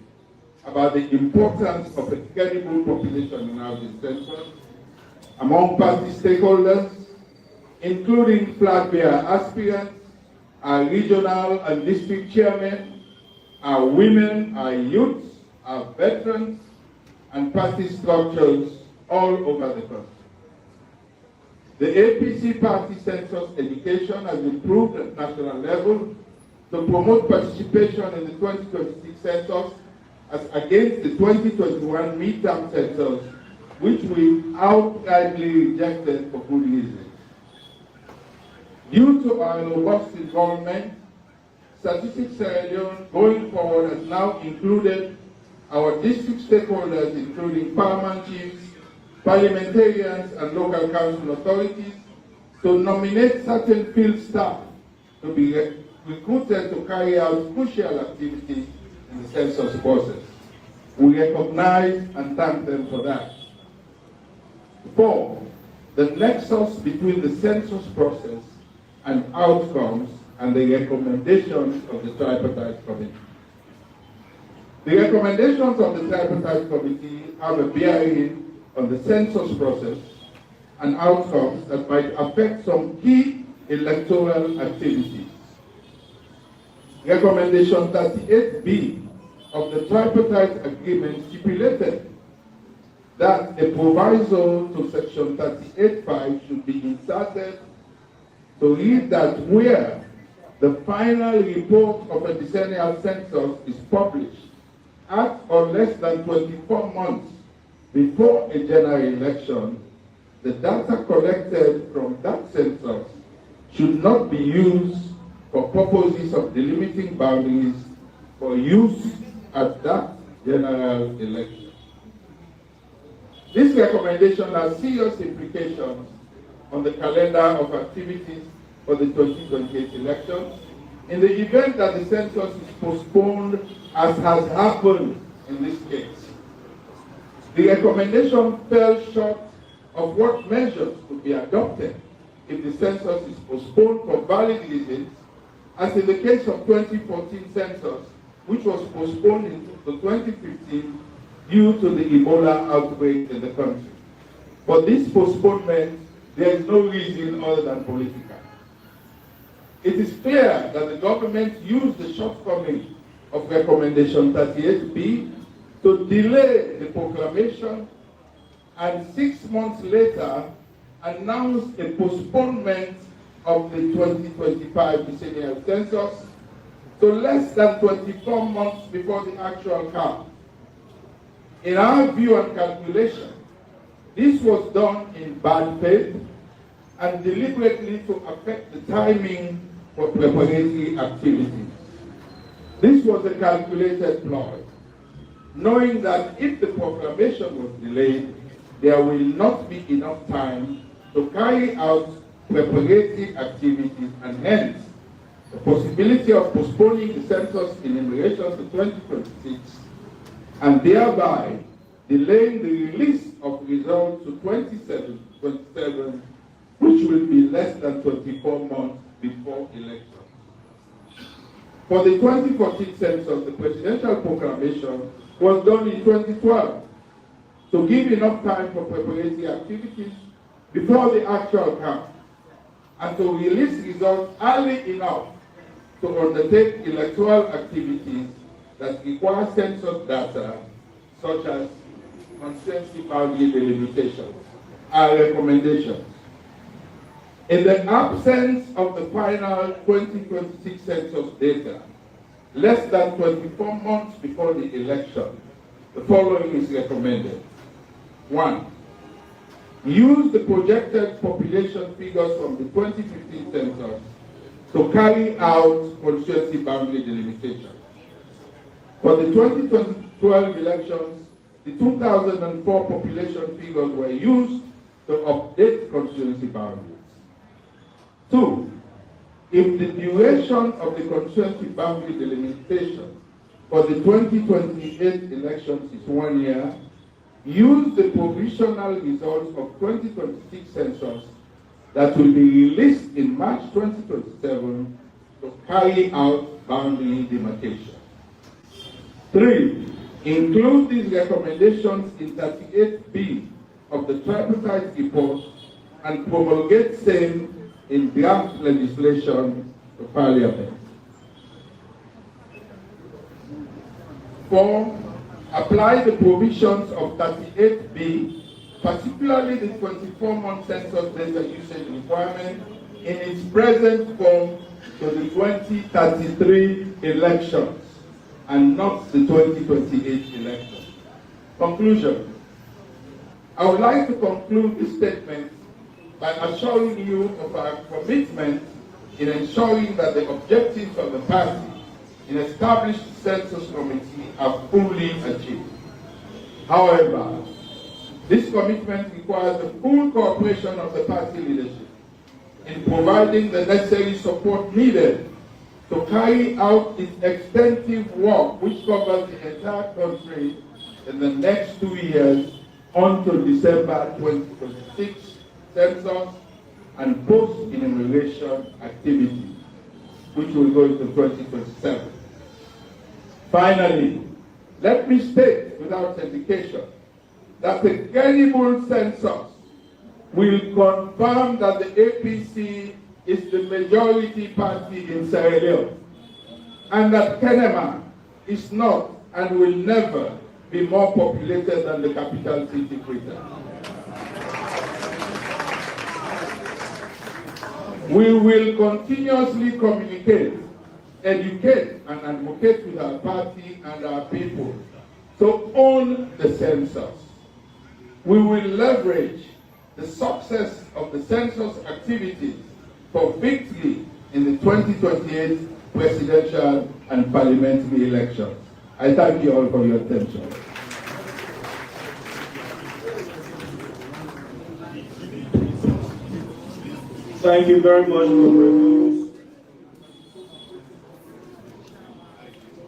about the importance of a credible population analysis census among party stakeholders, including flag bearer aspirants, our regional and district chairmen, our women, our youths, our veterans, and party structures all over the country. The APC party census education has improved at national level to promote participation in the 2026 census as against the 2021 midterm census, which we outrightly rejected for good reasons. Due to our robust involvement, Statistics Sierra Leone going forward has now included our district stakeholders, including paramount chiefs, parliamentarians, and local council authorities, to nominate certain field staff to be recruited to carry out crucial activities in the census process. We recognize and thank them for that. 4, the nexus between the census process and outcomes and the recommendations of the tripartite committee. The recommendations of the tripartite committee have a bearing on the census process and outcomes that might affect some key electoral activities. Recommendation 38B of the tripartite agreement stipulated that a proviso to section 38.5 should be inserted to read that where the final report of a decennial census is published at or less than 24 months before a general election, the data collected from that census should not be used for purposes of delimiting boundaries for use at that general election. This recommendation has serious implications on the calendar of activities for the 2028 elections in the event that the census is postponed, as has happened in this case. The recommendation fell short of what measures could be adopted if the census is postponed for valid reasons, as in the case of 2014 census, which was postponed to 2015 due to the Ebola outbreak in the country. For this postponement, there is no reason other than political. It is clear that the government used the shortcoming of recommendation 38B to delay the proclamation and 6 months later announced a postponement of the 2025 decennial census to less than 24 months before the actual count. In our view and calculation, this was done in bad faith and deliberately to affect the timing for preparatory activities. This was a calculated ploy, knowing that if the proclamation was delayed, there will not be enough time to carry out preparatory activities, and hence the possibility of postponing the census enumeration to 2026 and thereby delaying the release of results to 2027, which will be less than 24 months before election. For the 2014 census, the presidential proclamation was done in 2012 to give enough time for preparatory activities before the actual count, and to release results early enough to undertake electoral activities that require census data, such as constituency boundary delimitation, are recommendations. In the absence of the final 2026 census data, less than 24 months before the election, the following is recommended. 1. Use the projected population figures from the 2015 census to carry out constituency boundary delimitation. For the 2012 elections, the 2004 population figures were used to update constituency boundaries. 2. If the duration of the constituency boundary delimitation for the 2028 elections is 1 year, use the provisional results of 2026 census that will be released in March 2027 to carry out boundary demarcation. 3. Include these recommendations in 38B of the tripartite report and promulgate same in draft legislation to Parliament. 4. Apply the provisions of 38B, particularly the 24-month census data usage requirement, in its present form to the 2033 elections and not the 2028 elections. Conclusion. I would like to conclude this statement by assuring you of our commitment in ensuring that the objectives of the party in established census committee are fully achieved. However, this commitment requires the full cooperation of the party leadership in providing the necessary support needed to carry out its extensive work, which covers the entire country in the next 2 years until December 2026 census and post-enumeration activity, which will go into 2027. Finally, let me state without hesitation that the credible census will confirm that the APC is the majority party in Sierra Leone, and that Kenema is not and will never be more populated than the capital city, Freetown. We will continuously communicate, educate, and advocate with our party and our people to own the census. We will leverage the success of the census activities for victory in the 2028 presidential and parliamentary elections. I thank you all for your attention. Thank you very much, Comrade.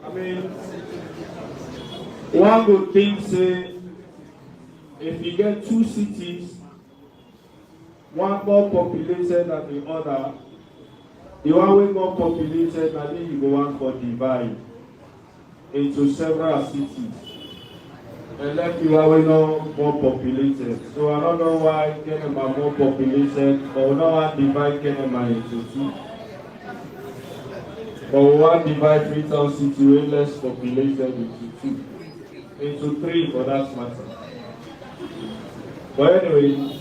I mean, one good thing say, if you get two cities, one more populated than the other, the one way more populated, I think you go on for divide into several cities. And let you are not more populated. So I don't know why Kenema more populated, but we don't want to divide Kenema into two. But we want to divide Freetown city way less populated into three for that matter. But anyway,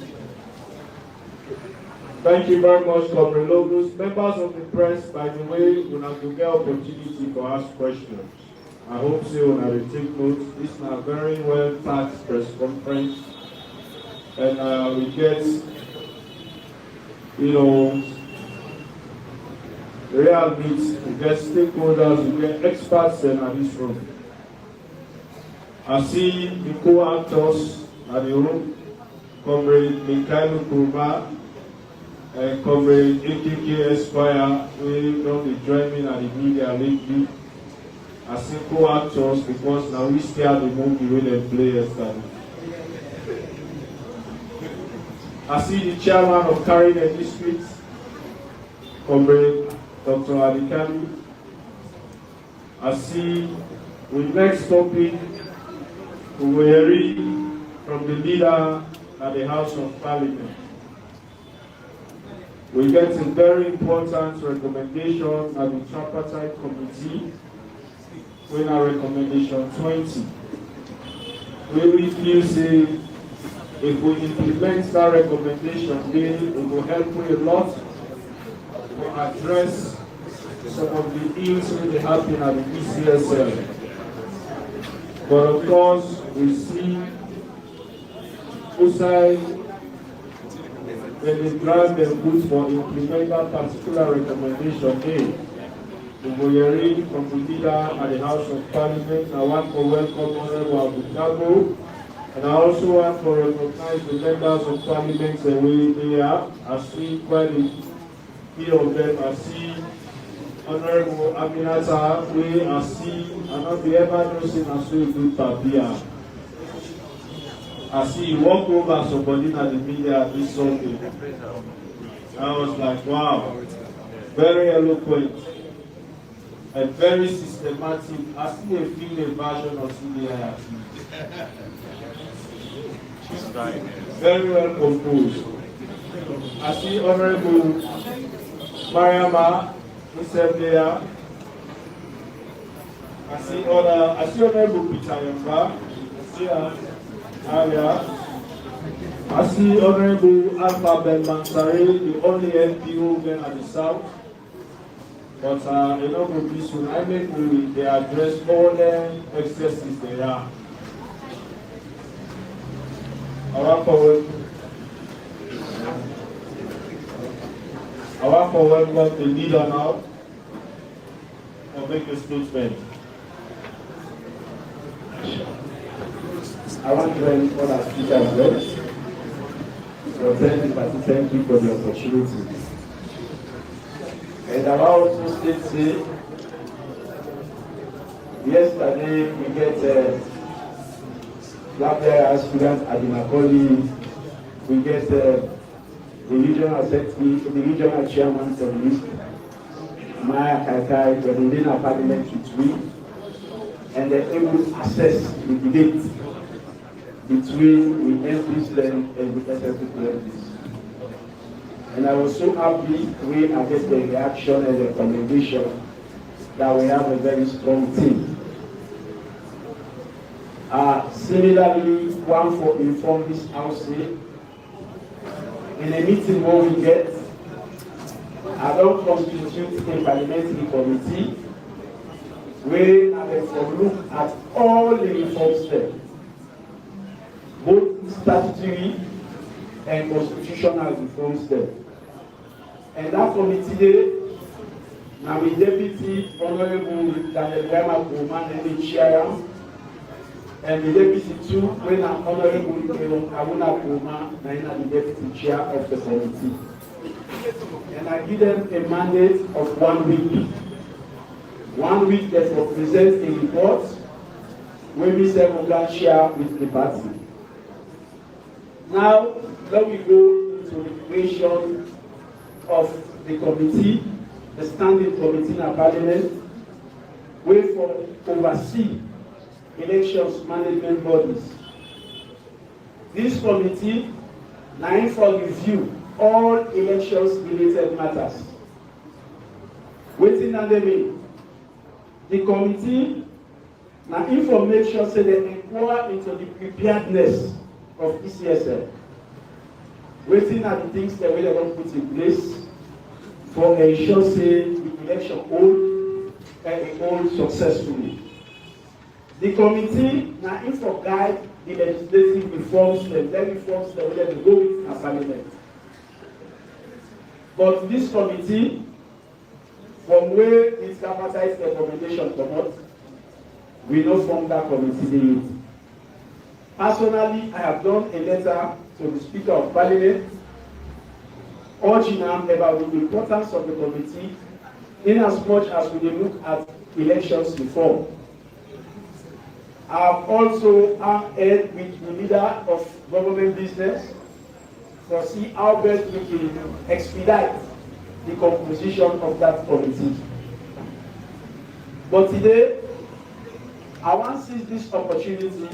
thank you very much, Comrade Logos. Members of the press, by the way, we have to get opportunity to ask questions. I hope so when I take notes. This is a very well packed press conference. And we get, real needs, we get stakeholders, we get experts in this room. I see the co-actors at the room, Comrade Mikhail Kurma and Comrade AKK Esquire, we don't be joining at the media lately. I see co-actors because now we still the movie where they play yesterday. I see the chairman of Carrying the District, Comrade Dr. Adikami. I see with next topic, we will hear from the leader at the House of Parliament. We get a very important recommendation at the tripartite committee, when our recommendation 20. We feel say if we implement that recommendation, it will help a lot to address some of the ills that happen at the ECSL. But of course, we see outside when they grant them good for implement that particular recommendation. We will hear from the leader at the House of Parliament. I want to welcome Honorable Abu, and I also want to recognize the members of Parliament the way they are. I see quite a few of them. I see Honorable Aminata, we are seeing, and not be ever noticing as we do Tabia. I see you walk over somebody at the media this Sunday. I was like, wow, very eloquent and very systematic. I see a female version of CDI. Very well composed. I see Honorable Mariama. I see Honorable Peter Yamba. I see Honorable Alpha Ben Mansari, the only NPO then at the south. But this one, I make they address all the excesses there are. I want to welcome the leader now or make a statement. I want to thank all our speakers well. So thank you for the opportunity. And I also say, yesterday we get black students at the Macaulay, we get the regional secretary, the regional chairman of the list, Maya Kaikai, the regional parliament with me, and they're able to assess the debate between the MPs and the SSP MPs. And I was so happy when I get the reaction and the recommendation that we have a very strong team. Similarly, one for inform this house in a meeting where we get, I don't constitute a parliamentary committee where I will look at all the reform steps, both statutory and constitutional reform steps. And that committee, now the deputy Honorable Daniel Grama Komon and the chair, and the deputy too, when I'm Honorable Awuna Komon, and the deputy chair of the committee. And I give them a mandate of 1 week. 1 week that will present a report when we say we can share with the party. Now, let me go to the creation of the committee, the standing committee in our parliament, where for oversee elections management bodies. This committee now for review all elections related matters. Waiting on the mean. The committee now information say they inquire into the preparedness of ECSL. Waiting at the things that we are going to put in place for ensure say the election hold successfully. The committee now info guide the legislative reforms that we have to go with as parliament. But this committee, from where its capacity recommendation come out, we know from that committee. Personally, I have done a letter to the Speaker of Parliament, urging him about the importance of the committee in as much as we look at elections reform. I have also heard with the leader of government business to see how best we can expedite the composition of that committee. But today, I want to seize this opportunity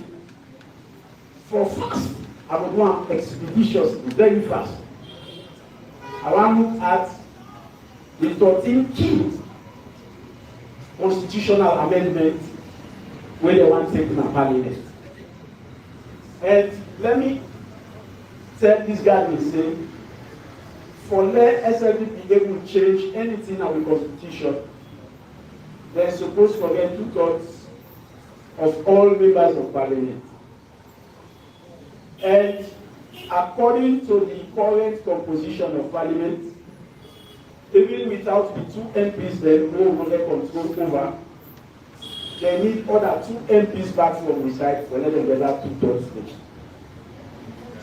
for fast. I would want expeditiously, very fast, I want to look at the 13 key constitutional amendments where they want to take in a parliament. And let me tell this guy and say, for let SLD be able to change anything in our constitution, they're supposed to get 2/3 of all members of parliament. And according to the current composition of parliament, even without the 2 MPs that no longer control over, they need other 2 MPs back from the side for let them get that 2/3 stage.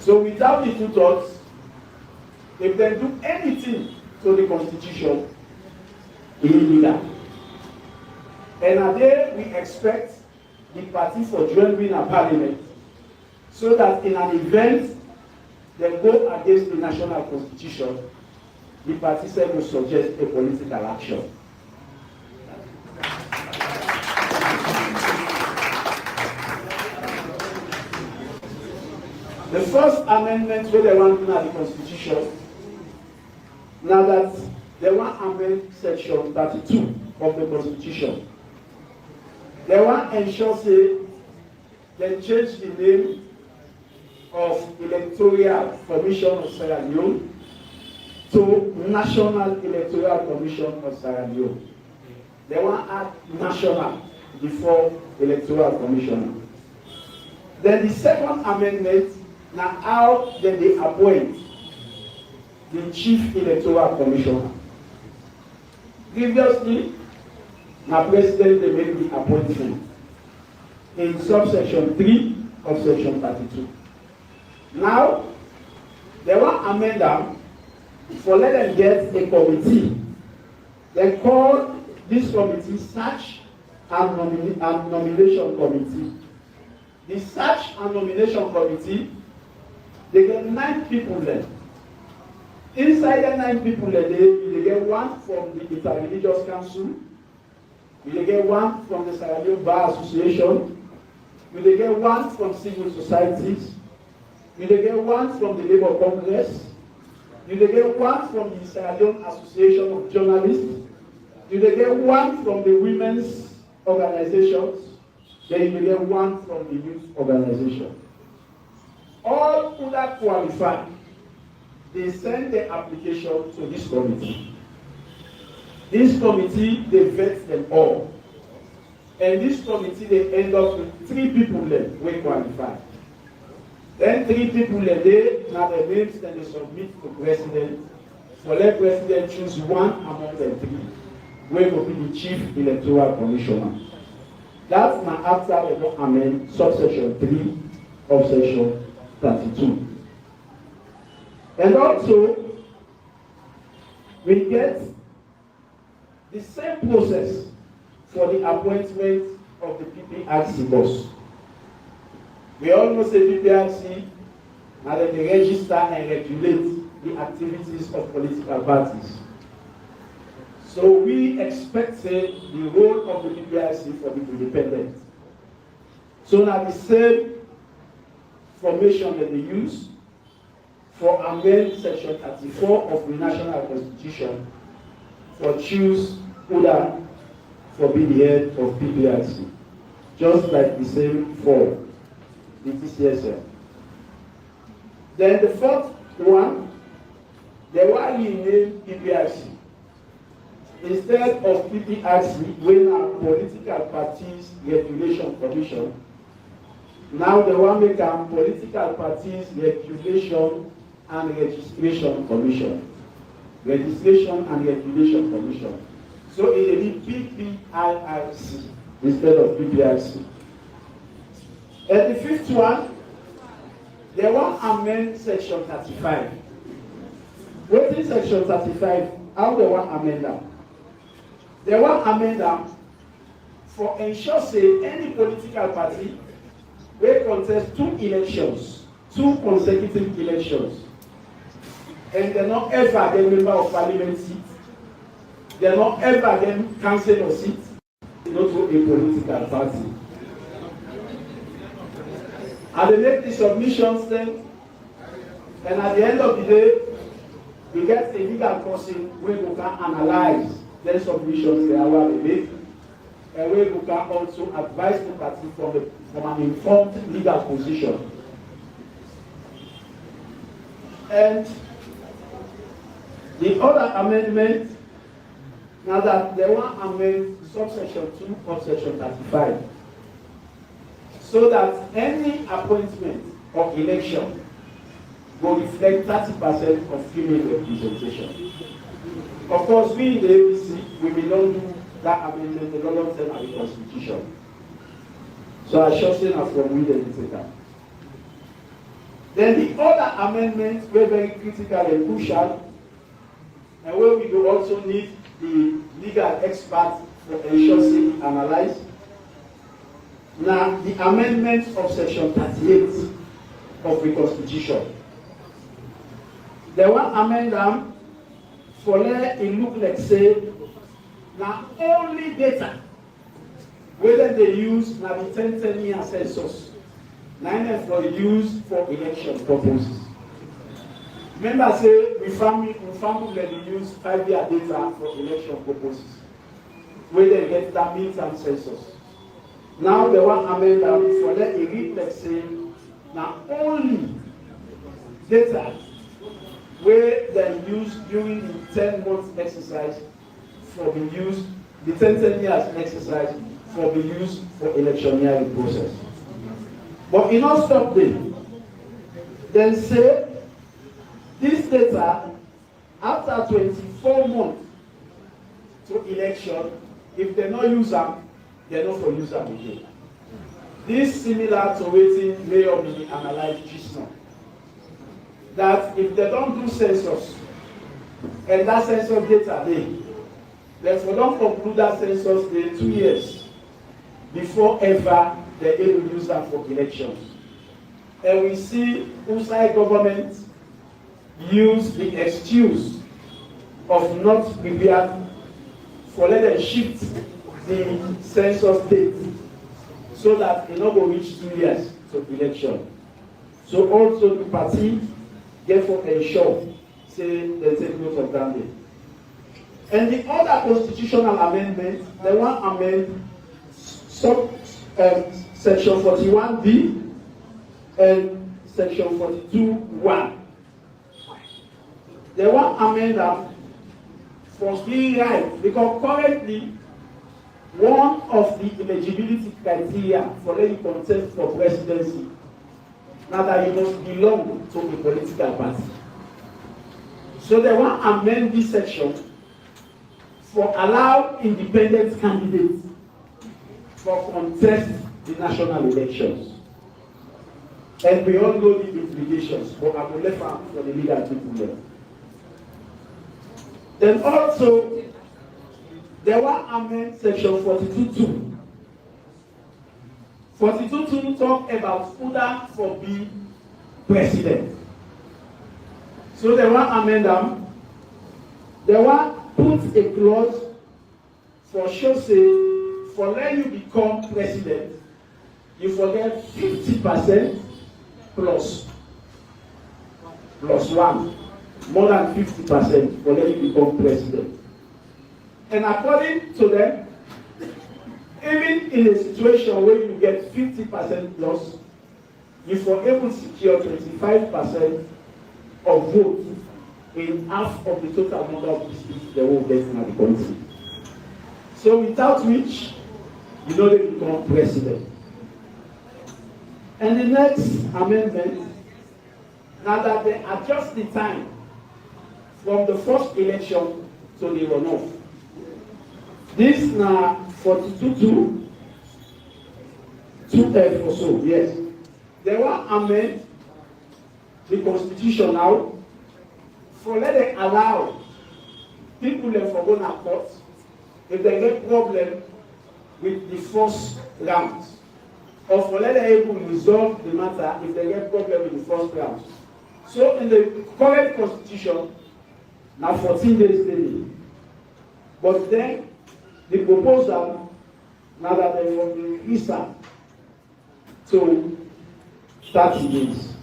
So without the 2/3, if they do anything to the constitution, it is illegal. And at there we expect the party for joining a parliament so that in an event they go against the national constitution, the party said will suggest a political action. The first amendment where they want to the constitution, now that they want to amend section 32 of the constitution. They want to ensure say they change the name of Electoral Commission of Sierra Leone to National Electoral Commission of Sierra Leone. They want to add national before Electoral Commission. Then the second amendment, now how then they appoint the Chief Electoral Commissioner. Previously, now President they made the appointment in subsection 3 of section 32. Now, they want to amend them for let them get a committee. They call this committee Search and Nomination Committee. The Search and Nomination Committee, they get 9 people there. Inside the 9 people there, they get 1 from the Interreligious Council, they get 1 from the Sierra Leone Bar Association, they get 1 from civil societies, they get 1 from the Labour Congress, they get 1 from the Sierra Leone Association of Journalists, they get 1 from the women's organizations, then you get 1 from the youth organization. All who that qualify, they send their application to this committee. This committee, they vet them all. And this committee, they end up with 3 people there who qualify. Then 3 people there, they have their names, then they submit to president. So let president choose 1 among the 3, who will be the Chief Electoral Commissioner. That's now after they don't amend subsection 3 of section 32. And also, we get the same process for the appointment of the PPRC boss. We all know say PPRC now that they register and regulate the activities of political parties. So we expect say, the role of the PPRC for the independent. So now the same formation that they use for amend section 34 of the National Constitution for choose Uda for be the head of PPRC, just like the same for the TCSL. Then the fourth one, they want to name PPRC. Instead of PPRC, when our political parties regulation commission, now they want to make a political parties regulation and registration commission. Registration and regulation commission. So it will be PPIRC instead of PPRC. And the fifth one, they want to amend section 35. What is section 35? How they want to amend that? They want to amend them for ensure say any political party will contest 2 elections, 2 consecutive elections, and they're not ever get member of parliament seat, they're not ever get councillor seat, not to a political party. And they make the submissions then, and at the end of the day, we get a legal person where we can analyze the submissions they are made, and where we can also advise the party from an informed legal position. And the other amendment, now that they want to amend subsection 2 of section 35, so that any appointment or election will reflect 30% of female representation. Of course, we in the APC, we may not do that amendment, the law of the Constitution. So I shall say now from we the take. Then the other amendments were very critical and crucial, and where we will also need the legal experts for ensuring analyze. Now, the amendments of section 38 of the Constitution. They want to amend them for let it look like say, now only data whether they use now the 10-year census, now for use for election purposes. Remember say we family let you use 5-year data for election purposes. Where they get that midterm census. Now they want to amend them for let it read like say now only data where they use during the 10 months exercise for the use, the 10 years exercise for the use for electioneering process. But it not stop there. Then say this data after 24 months to election, if they not use them, they not for use them again. This similar to waiting may or may analyze just now. That if they don't do census and that census data they don't conclude that census day 2 years before ever they're able to use that for elections. And we see outside government use the excuse of not prepared for let them shift the census date so that it not go reach 2 years to election. So also the party therefore ensure say they take note of that day. And the other constitutional amendment, they want to amend section 41B and section 42(1). They want to amend them for being right, because currently one of the eligibility criteria for any contest for presidency now that you must belong to a political party. So they want to amend this section for allow independent candidates for contest the national elections. And we all know the implications, but I will leave for the legal people there. Then also, they want to amend section 42(2). 42(2) talk about who that for be president. So they want to amend them. They want to put a clause for sure say for let you become president, you forget 50% plus 1, more than 50% for let you become president. And according to them, even in a situation where you get 50% plus, if you're able to secure 25% of votes in half of the total number of districts they will get in the country. So without which, you know they become president. And the next amendment, now that they adjust the time from the first election to the runoff. This now 42(2) 2F or so, yes. They want to amend the constitution now for let them allow people that for going to court if they get problem with the first round, or for let them able to resolve the matter if they get problem with the first round. So in the current constitution, now 14 days daily. But then the proposal now that they will increase that to 30 days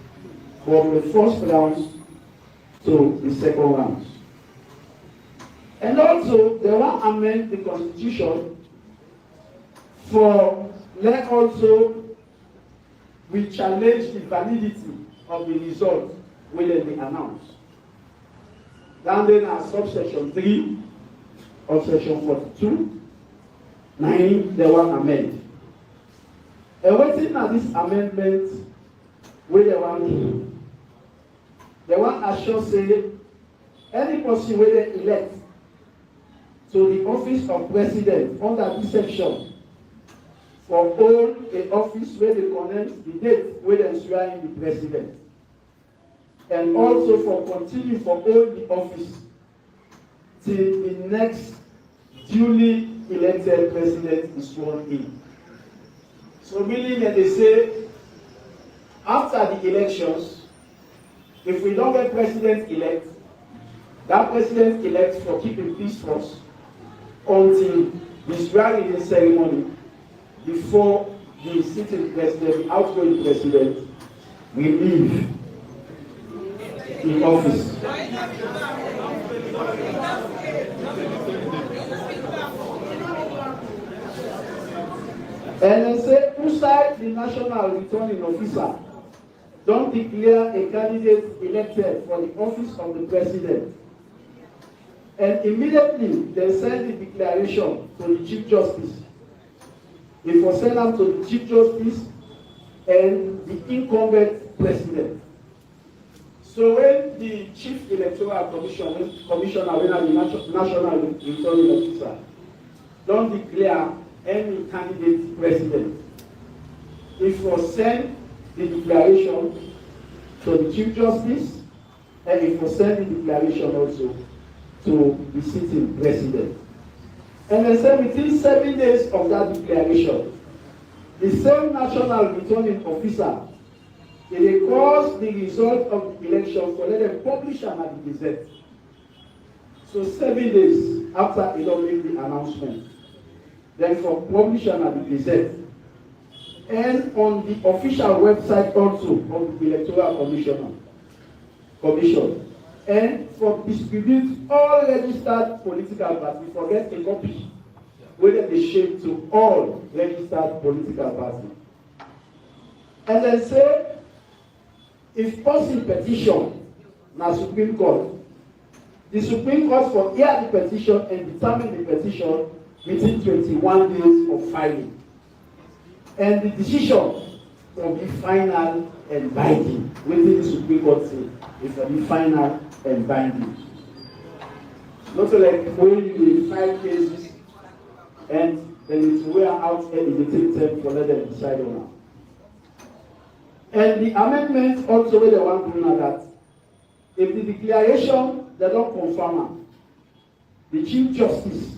from the first round to the second round. And also, they want to amend the constitution for let also we challenge the validity of the result when they announced. Down then as subsection 3 of section 42, 9, they want to amend. And waiting at this amendment, where they want to, they want to assure say any person where they elect to the office of president under this section for all the office where they connect the date where they swear in the president, and also for continue for all the office till the next duly elected president is sworn in. So meaning that they say after the elections, if we don't get president elect, that president elect for keeping peace first until the swearing-in ceremony before the sitting president, the outgoing president, will leave the office. And they say, inside the national returning officer, don't declare a candidate elected for the office of the president. And immediately they send the declaration to the Chief Justice. They will send them to the Chief Justice and the incumbent president. So when the Chief Electoral Commissioner, when the National Returning Officer, don't declare any candidate president, it will send the declaration to the Chief Justice, and it will send the declaration also to the sitting president. And they say within 7 days of that declaration, the same national returning officer, they cause the result of the election for let them publish them at the Gazette. So 7 days after they don't make the announcement, then for publish them at the Gazette. And on the official website also of the Electoral Commission. And for distribute all registered political parties, forget a copy, whether they share to all registered political parties. And then say, if person petition na Supreme Court, the Supreme Court for hear the petition and determine the petition within 21 days of filing. And the decision will be final and binding. Within the Supreme Court say, it will be final and binding. Not like when you file cases and then it's wear out and it takes time for let them decide on it. And the amendment also where they want to know that if the declaration they don't confirm it, the Chief Justice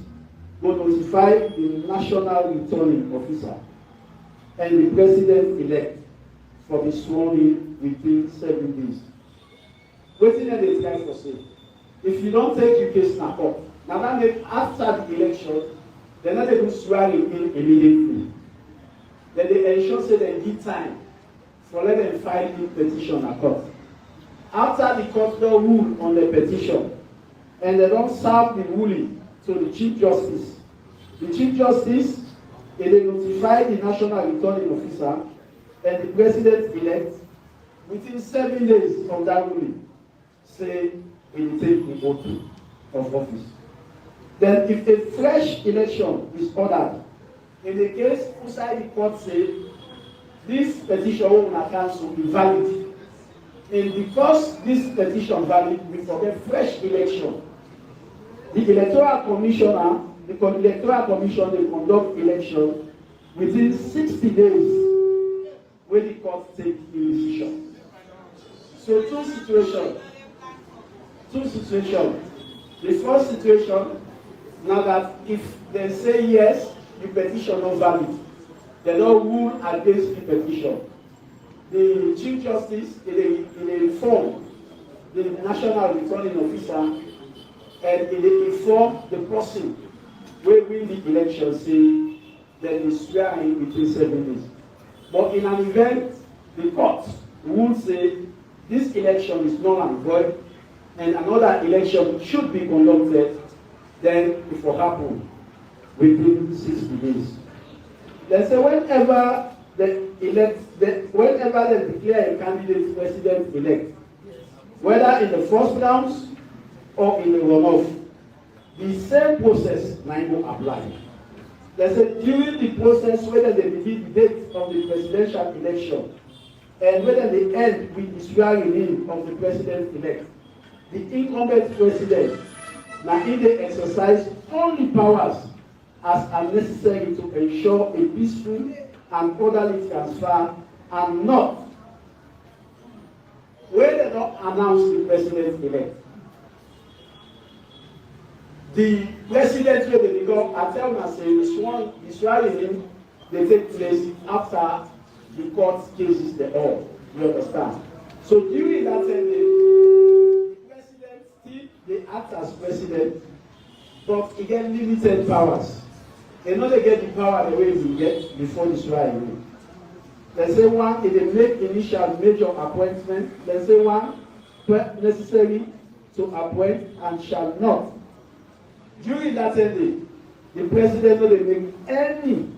will notify the National Returning Officer and the President-elect for the sworn in within 7 days. Waiting at the time for say, if you don't take your case now up, now that means after the election, they're not able to swear in immediately. Then they ensure say they give time for let them file in petition at court. After the court don't rule on the petition, and they don't serve the ruling to the Chief Justice, the Chief Justice they notify the National Returning Officer and the President-elect within 7 days of that ruling. Say we will take the oath of office. Then if a fresh election is ordered, in the case inside the court say this petition will not cancel be valid. And because this petition valid, we forget fresh election. The Electoral Commissioner, the Electoral Commission will conduct election within 60 days when the court takes the decision. So two situations. The first situation, now that if they say yes, the petition not valid, they don't rule against the petition. The Chief Justice they inform the National Returning Officer and they inform the person who win the election say that they swear in between 7 days. But in an event, the court will say this election is null and void and another election should be conducted, then it will happen within 60 days. They say whenever they declare a candidate president-elect, whether in the first rounds or in the runoff, the same process will apply. They say during the process, whether they begin the date of the presidential election and whether they end with the swearing-in of the president-elect, the incumbent president now in they exercise only powers as are necessary to ensure a peaceful and orderly transfer, and not when they don't announce the president-elect. The president wey dey become, I tell una say the swearing-in dey take place after the court cases dey all. You understand? So during that 10 days, the president still dey act as president, but he get limited powers. They no dey get the power the way he get before the swearing-in. They say one, he dey make initial major appointment. They say one, necessary to appoint and shall not. During that 10 days, the president no dey make any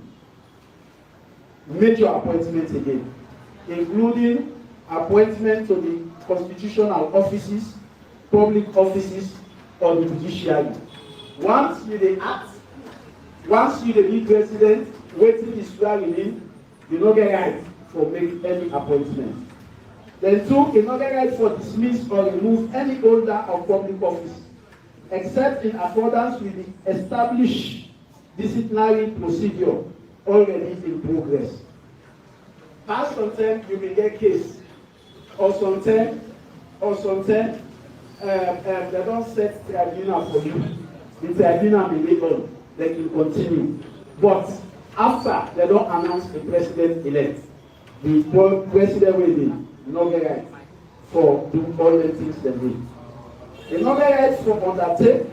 major appointments again, including appointment to the constitutional offices, public offices, or the judiciary. Once you dey act, once you dey be president, wetin is swearing in, you no get right for make any appointment. Then two, you no get right for dismiss or remove any holder of public office, except in accordance with the established disciplinary procedure already in progress. Past sometimes you may get case, or sometimes they don't set tribunal for you. The tribunal may be on, they can continue. But after they don't announce the president-elect, the president will be no get right for doing all the things they do. They no get right for undertake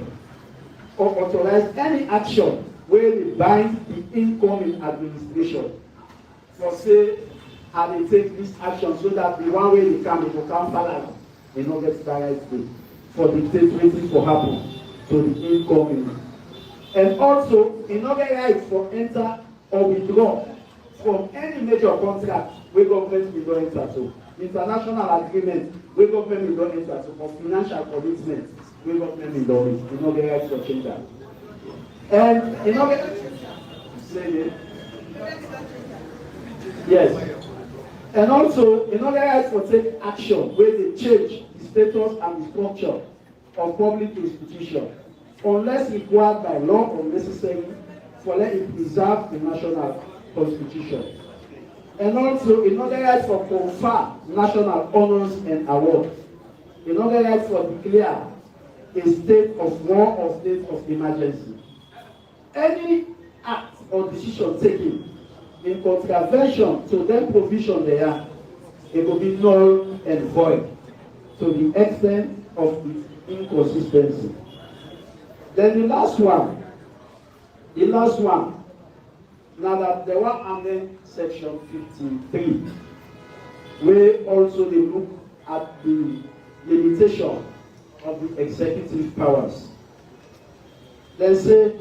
or authorize any action where they bind the incoming administration. For say, and they take this action so that the one way they come balance, they no get the right way for the state waiting for happen to the incoming. And also, they no get right for enter or withdraw from any major contract where government will not enter to. International agreement where government will not enter to, or financial commitment where government will not, you know, get right for change that. And you know, say it. Yes. And also, you know, get right for take action where they change the status and the structure of public institution, unless required by law or necessary for let it preserve the national constitution. And also, in order right for confer national honors and awards, in order right for declare a state of war or state of emergency. Any act or decision taken in contravention to that provision there, it will be null and void to the extent of its inconsistency. Then the last one, now that the one amendment section 53, where also they look at the limitation of the executive powers. They say,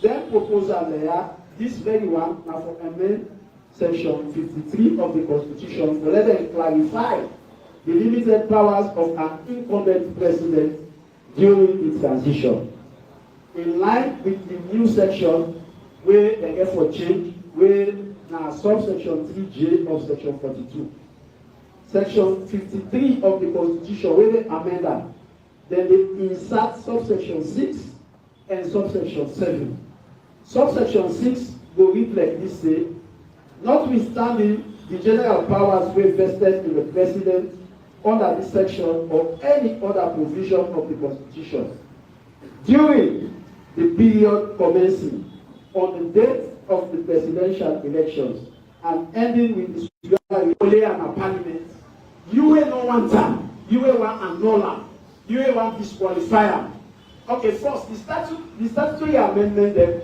their proposal there, this very one, now for amendment section 53 of the Constitution, to let them clarify the limited powers of an incumbent president during the transition. In line with the new section where they get for change, where now subsection 3J of section 42. Section 53 of the Constitution, where they amend that, then they insert subsection 6 and subsection 7. Subsection 6 will read like this: say, notwithstanding the general powers were vested in the President under this section or any other provision of the Constitution, during the period commencing on the date of the presidential elections and ending with the swearing and parliament, you will no one time, you will one annuller, you will one disqualifier. Okay, first the statutory amendment then.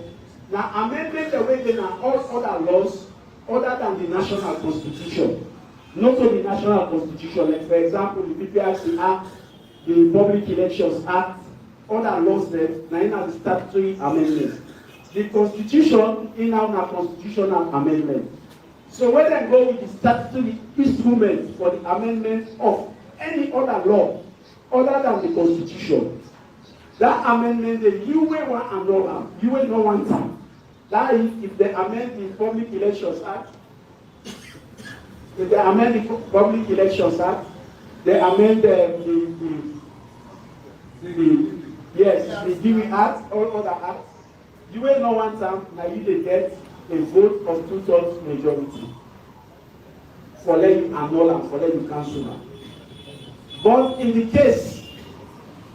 Now amendment the way they are all other laws other than the national constitution. Not only the national constitution, like for example the PPRC Act the Public Elections Act, other laws there, now the statutory amendments. The Constitution is now a constitutional amendment. So when they go with the statutory instrument for the amendment of any other law other than the Constitution, that amendment, you will want another, you will not want time. That is, if they amend the Public Elections Act, if they amend the Public Elections Act, they amend the Dewey Act, all other acts, you will not want time, now you will get a vote of 2/3 majority for letting you annul and for letting you cancel them. But in the case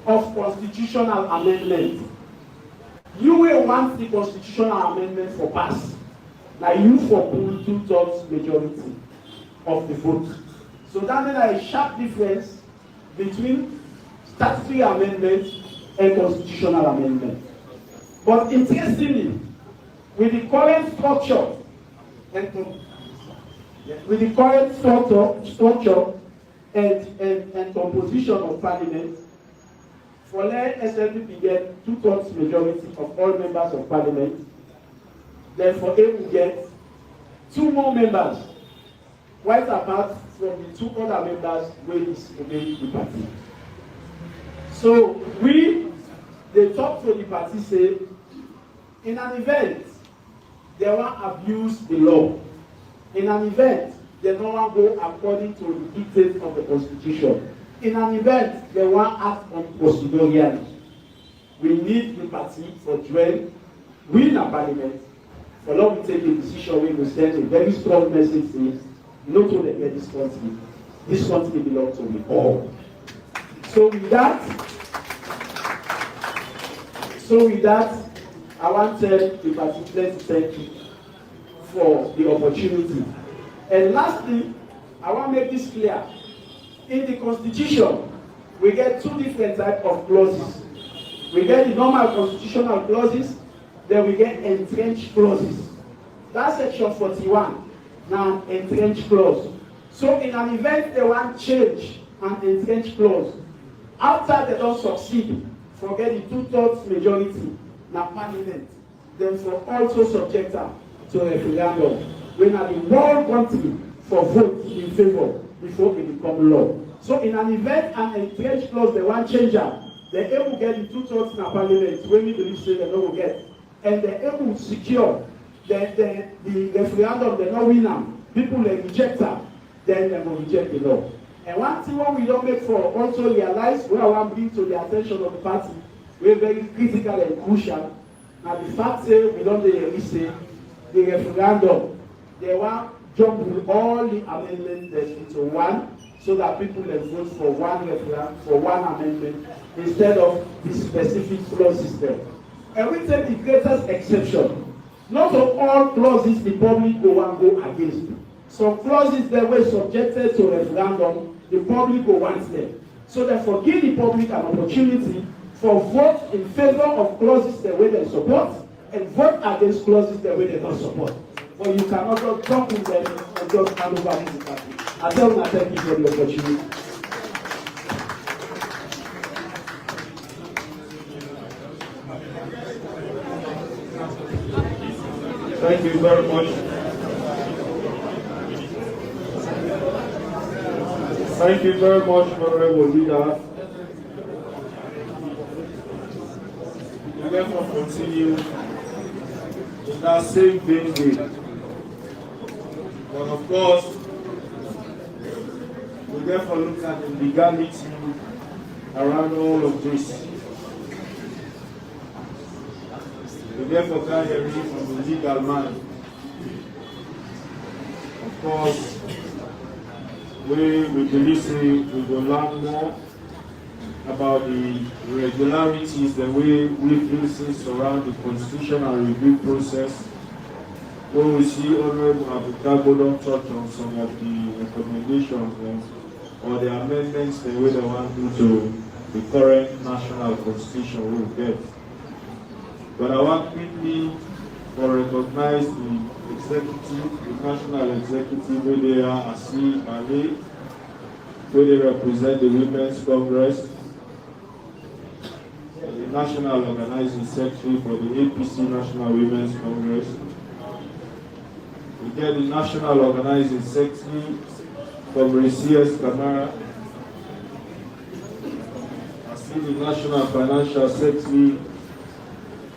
of constitutional amendment, you will want the constitutional amendment for pass. Now you for pull 2/3 majority of the vote. So that means there is a sharp difference between statutory amendment and constitutional amendment. But interestingly, with the current structure and composition of parliament, for let SLP get 2/3 majority of all members of parliament, therefore they will get 2 more members, quite apart from the 2 other members wey disobey the party. So they talk to the party say, in an event, they want abuse the law. In an event, they don't want to go according to the dictates of the Constitution. In an event, they want to act on procedurally. We need the party for join, win a parliament, for now we take a decision we will send a very strong message saying, not to get this country belongs to me all. So with that, I want to tell the participants thank you for the opportunity. And lastly, I want to make this clear. In the Constitution, we get 2 different types of clauses. We get the normal constitutional clauses, then we get entrenched clauses. That's section 41, now entrenched clause. So in an event they want change an entrenched clause, after they don't succeed, forget the 2/3 majority, now parliament, then for also subject them to a referendum. When are the whole country for vote in favor before it become law. So in an event an entrenched clause they want change them, they able get the 2/3 in a parliament when we believe say they don't get, and they able to secure the referendum they not win them, people they reject them, then they will reject the law. And one thing what we don't make for also realize, what I want to bring to the attention of the party, we're very critical and crucial. Now the fact say we don't really say the referendum, they want jump with all the amendments into one, so that people can vote for one referendum, for one amendment, instead of the specific clauses there. And we take the greatest exception. Not of all clauses the public go against. Some clauses that were subjected to referendum, the public will want them. So therefore give the public an opportunity for vote in favor of clauses the way they support and vote against clauses the way they don't support. But you cannot just jump in them and just hand over this party. I tell you, thank you for the opportunity. Thank you very much. Thank you very much, Honorable Leader. We therefore continue in that same vein. But of course, we therefore look at the legality around all of this. We therefore can hear it from the legal man. Of course, we believe we will learn more about the irregularities, the way weaknesses around the constitutional review process. We will see Honorable Abutagodon touch on some of the recommendations or the amendments the way they want to the current national constitution we will get. But I want quickly to recognize the executive, the national executive, where they are Asi Ali, where they represent the Women's Congress, National Organizing Secretary for the APC National Women's Congress. We get the National Organizing Secretary from CS Camara. I see the National Financial Secretary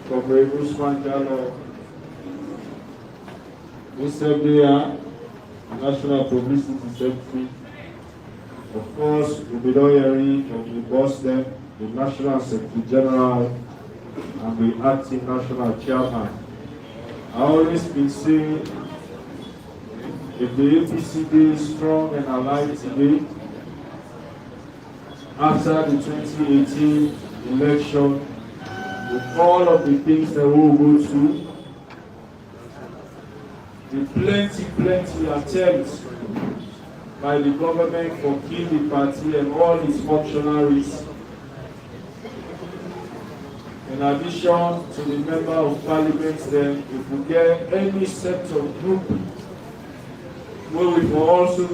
from Usman Jallo. This area, National Publicity Secretary. Of course, we'll be hearing from the boss then, the National Secretary General and the acting National Chairman. I always been saying, if the APC is strong and alive today, after the 2018 election, with all of the things that we'll go through, the plenty attempts by the government for killing the party and all its functionaries. In addition to the member of parliament, then if we get any set of group, we will also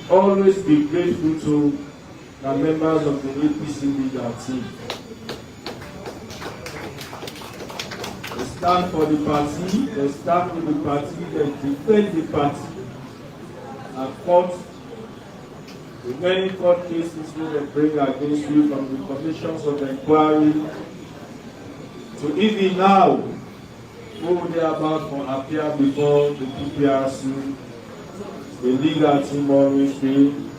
always be grateful to the members of the APC leader team. They stand for the party, they stand with the party, they defend the party. And fought the many court cases we will bring against you, from the commissions of inquiry to even now, who they are about to appear before the PPRC. The legal team always do.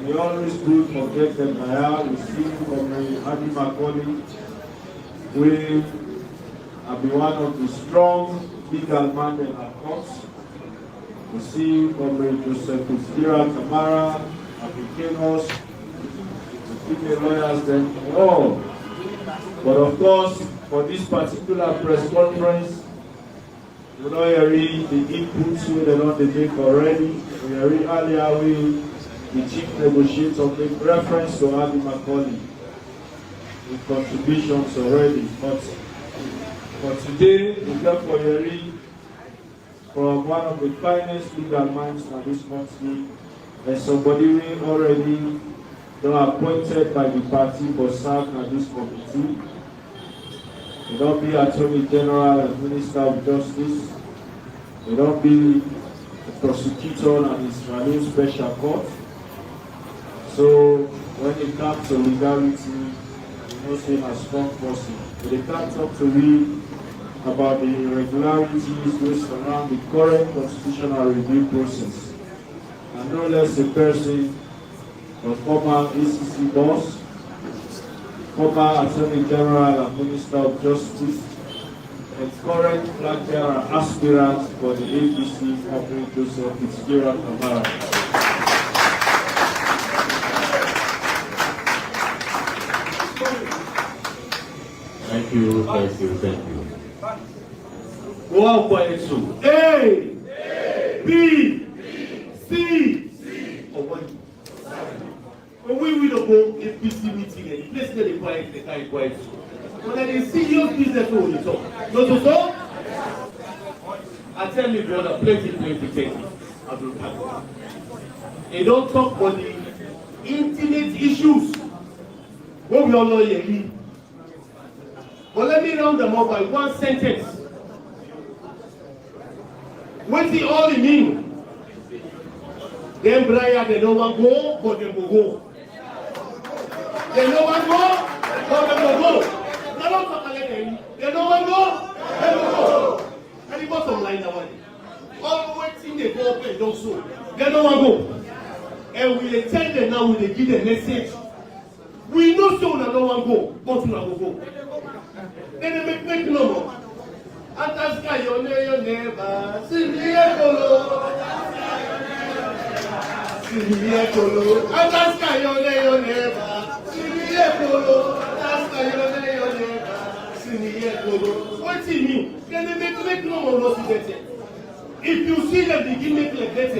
We always do forget them by how we see from Adi Macaulay, we have been one of the strong legal men in our courts. We see from Joseph Kira Kamara, Africanos, the female lawyers, then all. But of course, for this particular press conference, we don't hear the inputs we don't make already. We hear earlier the chief negotiator make reference to Adi Macaulay with contributions already. But for today, we get for hearing from one of the finest legal minds in this country, and somebody we already appointed by the party for serving at this committee. They don't be Attorney General and Minister of Justice. They don't be the prosecutor and Israeli Special Court. So when it comes to legality, you know, say a strong person. But they can't talk to me about the irregularities which surround the current constitutional review process. And no less a person, but former ACC boss, former Attorney General and Minister of Justice, and current flag bearer aspirant for the APC, Comrade Joseph Kira Kamara. Thank you. Wow, quiet so. A, B, C, or what? When we will go APC meeting and the place where they quiet, they can't quiet so. When they see your business, we will talk. Not to talk? I tell you, brother, plenty things. I don't talk. They don't talk about the intimate issues. What we all know here. But let me round them up by one sentence. What do all mean? Them Brian, they don't want to go, but they will go. They don't want to go, but they will go. They don't talk like them. They don't want to go, they will go. And the bottom line now, all waiting they go up and don't so. They don't want to go. And we tell them now, we give them message. We know so they don't want to go, but we will go. Then they make no more. Ataska your neighbor, Sylvia Kolo. Sylvia Kolo. Ataska your neighbor, Sylvia Kolo. Ataska your neighbor, Sylvia Kolo. What do you mean? Then they make no more loss better. If you see them begin make like that,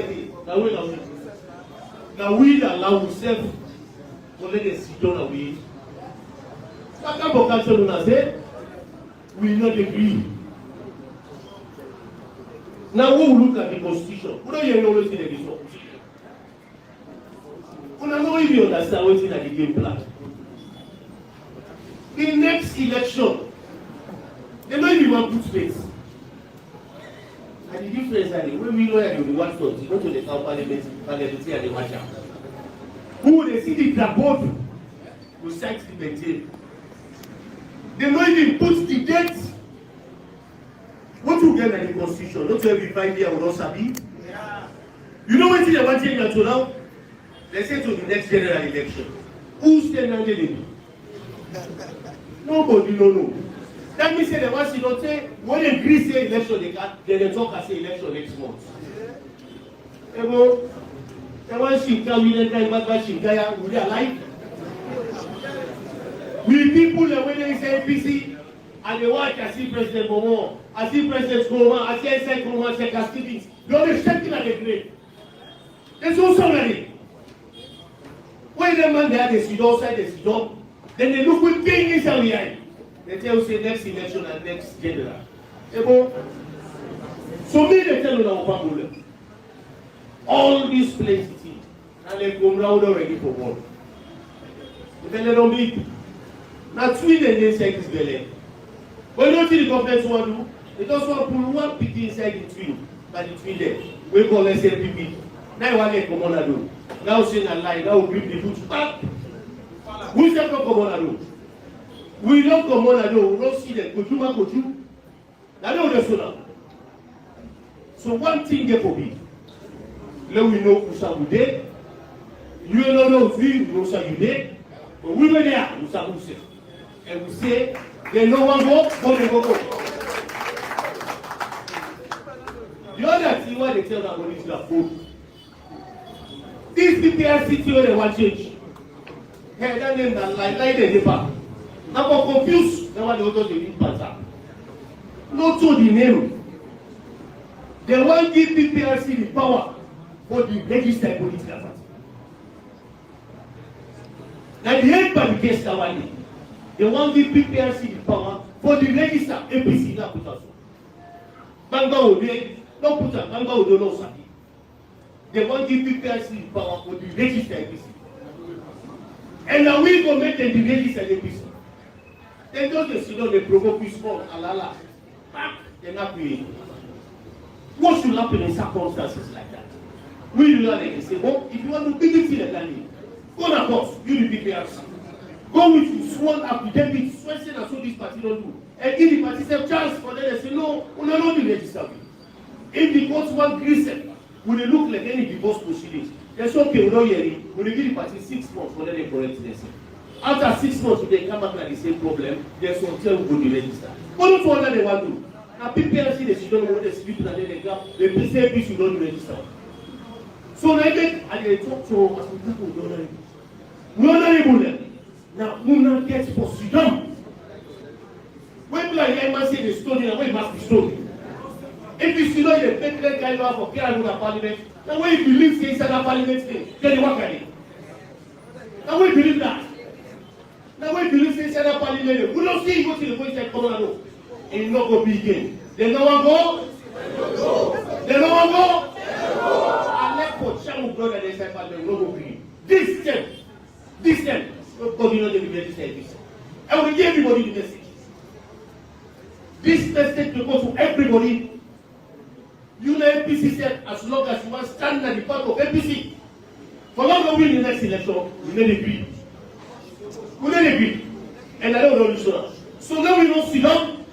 now we allow ourselves to let them sit down away. Saka Bokacho Luna said, we not agree. Now we will look at the constitution. We don't even know what's in the constitution. We don't even understand what's in the game plan. the next election, they don't even want put space. And the difference is that when we know that you want to go to the town parliament and they watch out. Who they see the dragon will cite the maintain. They don't even put the date. What you get in the constitution, not every 5 years will not sabi. You know what they want to change to now? They say to the next general election. Who's standing? Nobody don't know. That means they want to say when they agree say election, they talk and say election next month. They go, they want Shinka, we let them back Shinka, will they alive? We people when they say APC, and they watch I see President Momo, I see President Komon, I see SI Komon, I see Castilians, they always shaking at the grave. There's also already. When the man there, they sit outside, they sit up, then they look with things inside the eye. They tell you say next election and next general. So me they tell you now problem. All these places, and they come round already for war. Then they don't meet. Now Sweden they say this belly. But you don't think the government want to do? They just want to put one pity inside the twin, by the twin there. We call SLPP. Now you want to come on and do. Now saying a lie, now we bring the food back. Who said not come on and do? We don't come on and do, we don't see them. Go to. Now know the now. So one thing get for me. Let we know who shall be there. You don't know who shall be there. But we were there, who shall say. And we say, there's no one go, they go. The other thing why they tell that money to the food. These PPRC where they want change. Hey, that name that like the paper. I'm confused. Now what they go to the pattern. Not to the name. They want give PPRC the power for the registered political party. Now the head by the guest away. They want give PPRC the power for the registered APC not put us. Banga Ode, not put us. Banga Ode no saki. They want give PPRC the power for the registered APC. And now we go make them the registered APC. They don't sit down, they provoke peace for alala. They're not doing. What should happen in circumstances like that? We do that and say, well, if you want to big thing like that, go on course, you the PPRC. Go with you, sworn affidavit, sweating and so this party don't do. And if the party say chance for them, they say, no, we don't know the register. If the court want Greece, will they look like any divorce proceedings? They say, okay, we don't hear it. We give the party 6 months for them to correct this. After 6 months, if they come back like the same problem, there's some tell we go to register. But not what they want to do. Now, PPRC, they don't know what they're sleeping and then they grab, they say, please, you don't register. So, I get, and they talk to us, we don't know. Now, who not gets for Sudan? When people like Emma say they stole it, why must be stolen? If you see the federal guy for Kerala Parliament, now when you believe inside that Parliament thing, then you work at it. Now when you believe that, now when you believe inside that Parliament, we don't see you go to the point like Komon-Tok, and you not go big again. Then no one go. Then no one go. I left for Chamu brother they say Parliament, no go big. This time, nobody knows the message. I will give everybody the message. This message will go to everybody. You know APC said as long as you want to stand at the part of APC, for long as we win the next election, we need agree. We need agree. And I don't know this one. So now we don't sit down.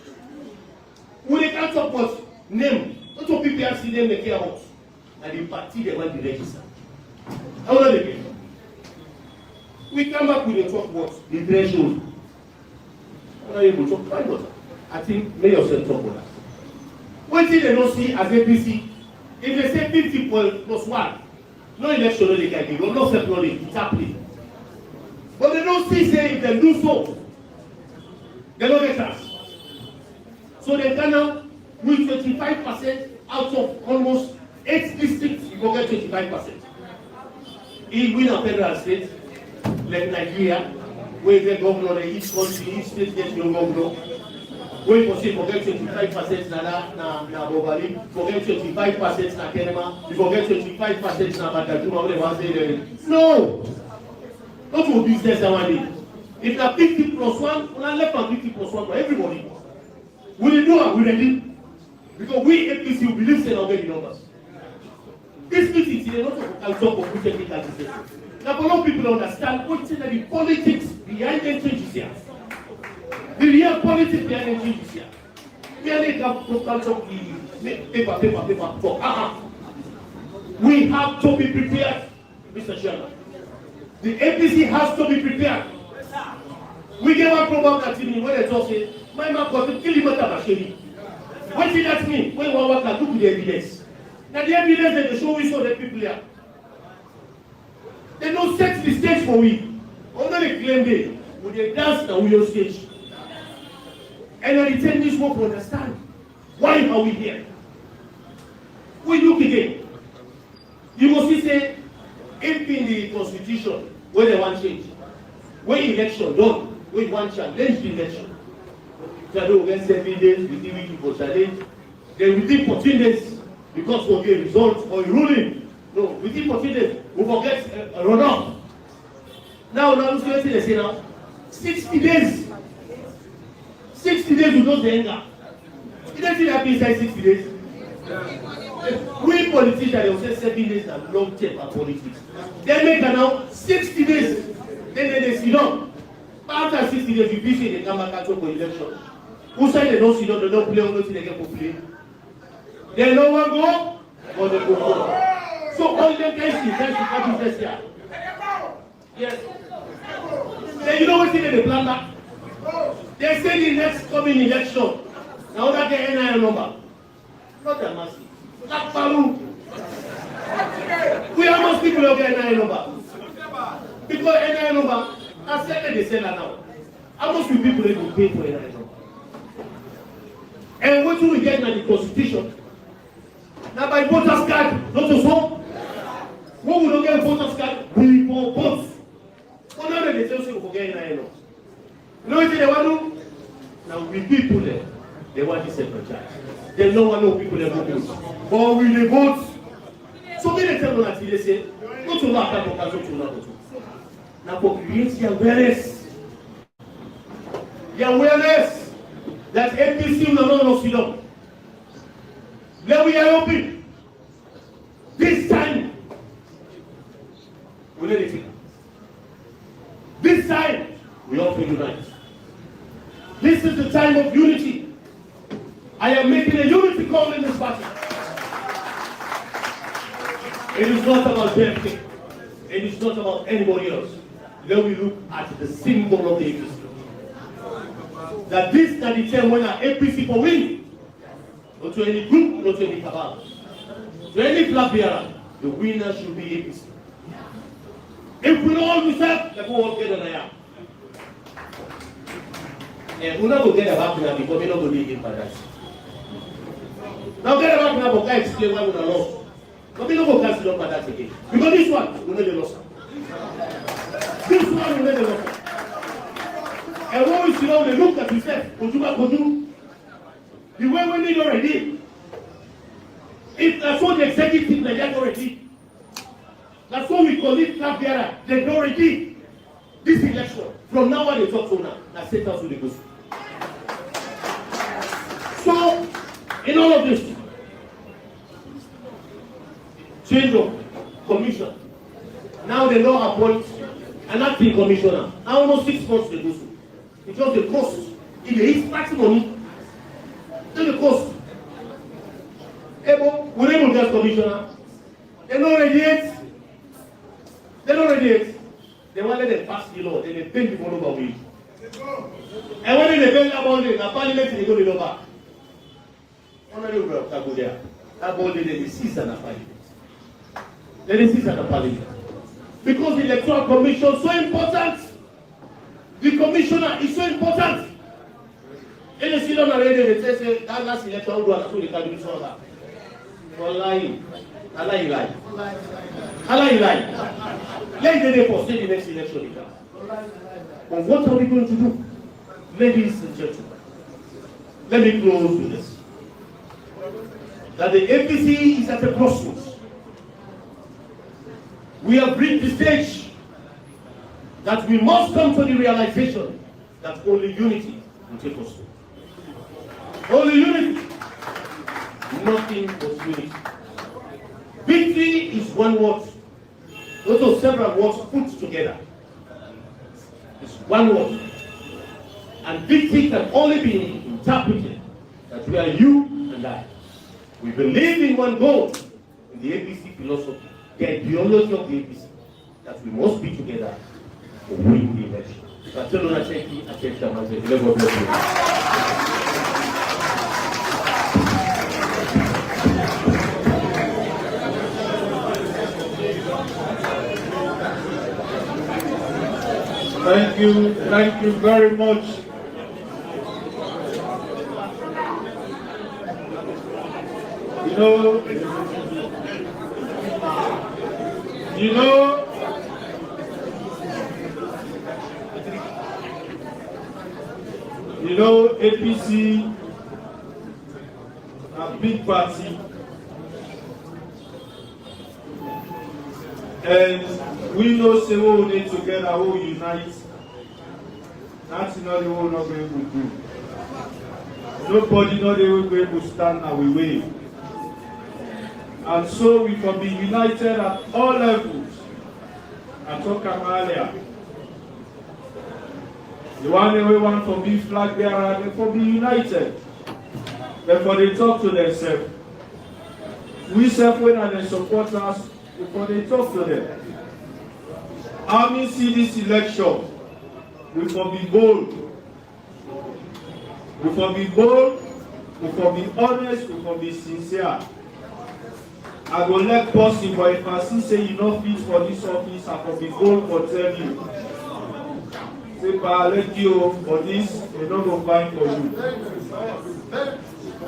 We can't talk about name. Not what PPRC name they care about. And the party they want to register. How will they agree? We come back with the talk what? The threshold. I'm not able to talk about it. I think may yourself talk about that. One thing they don't see as APC, if they say 50 plus 1, no election no they can give, no separate, it's happening. But they don't see say if they do so, they don't get us. So they can now with 25% out of almost 8 districts, you go get 25%. If we are federal state, like Nigeria, where the governor, each country, each state gets your governor. We forget 25% na Bobali, forget 25% na Kenema, you forget 25% na Batajuma, whatever say there. No! Not for business that one day. If na 50 plus 1, una left am 50 plus 1 for everybody. We dey do am, we ready. Because we APC we believe say na get the numbers. This meeting today not for culture of technical decision. Now for long people understand what is the politics behind the changes here. The real politics behind the changes here. We are not culture of paper talk. We have to be prepared, Mr. Chairman. The APC has to be prepared. We get one program that evening when they talk say, my man got to kill him at Bashiri. What did that mean? When one worker look to the evidence. Now the evidence that they show we saw the people here. They don't set the stage for we. Under the claim day, with the dance now we on stage. And I tell this one to understand. Why are we here? We look again. You must see say, in the constitution, where they want change. When election done, when one challenge the election. So we get 7 days, within week for challenge. Then within 14 days, because we get results or a ruling. No, within 14 days, we forget a runoff. Now we see they say now, 60 days. 60 days we don't anger. You don't see that inside 60 days. We politicians, they will say 7 days and long term for politics. They make now 60 days. Then they sit down. After 60 days, you see they come back for election. Who say they don't sit down, they don't play, or they get to play. They no one go, or they go. So all them guys come to this year. Yes. Then you know what they plan back? They say the next coming election. Now that get NIN number. Not that massive. Like Palu. We are most people who get NIN number. Because NIN number, I said they say that now. How much will people will pay for NIN number? And what do we get in the constitution? Now by voters card, not to so. What we don't get voters card, we will vote. What now they say we forget NIN number? You know what they want to do? Now we people there, they want to franchise. They don't want no people there vote. But we they vote. So when they tell them that they say, go to laugh at the go to laugh. Now for create the awareness. The awareness that APC will not sit down. Then we are open. This time, we let it take. This time, we all unite. This is the time of unity. I am making a unity call in this party. It is not about them. It is not about anybody else. Then we look at the symbol of the APC. That this can determine when our APC for win. Not to any group, not to any cabal. To any flag bearer, the winner should be APC. If we all decide, let us all get on there. And we're not going to get about now because we're not going to be in paradise. Now get about now, but I explain why we're not lost. But we're not going to cancel up paradise again. Because this one, we're not lost. This one, we're not lost. And when we sit down and look at yourself, the way we need already. If that's what the executive they get already. That's what we call it flag bearer. They already. This election, from now on they talk to now, that's set us to the gospel. So, in all of this, change of commission. Now they now appoint an acting commissioner. Now almost 6 months they go through. Because the cost, if they hit tax money, then the cost. We're able to get commissioner. They don't radiate. They don't radiate. They want to let them pass the law, then they pay people over wage. And when they pay that bonding, the parliament they go to the back. Only we have to go there. That bonding they seize on the parliament. Then they seize on the parliament. Because the electoral commission is so important. The commissioner is so important. And they sit on the radio, they say that last election, that's what they can do this all that. For lying. Allah you lie. Allah you lie. Let the day forsake the next election. But what are we going to do? Ladies and gentlemen, let me close with this. That the APC is at a crossroads. We have reached the stage that we must come to the realization that only unity will take us through. Only unity. Nothing but unity. Victory is one word. Those are several words put together. It's one word. And victory can only be interpreted that we are you and I. We believe in one goal in the APC philosophy, the ideology of the APC, that we must be together to win the election. So I tell you, I thank you, God bless you. Thank you very much. You know, APC, a big party, and we know say we need together, we unite. That's not the one not going to do. Nobody not going to stand our way. And so we can be united at all levels. I talked earlier. The one we want to be flag bearer, they can be united. Therefore they talk to themselves. We self when they support us, before they talk to them. How many see this election? We can be bold. We can be bold. We can be honest. We can be sincere. I go let person, but if I see say you not fit for this office, I can be bold for tell you. Say, but I let you for this, they don't go find for you.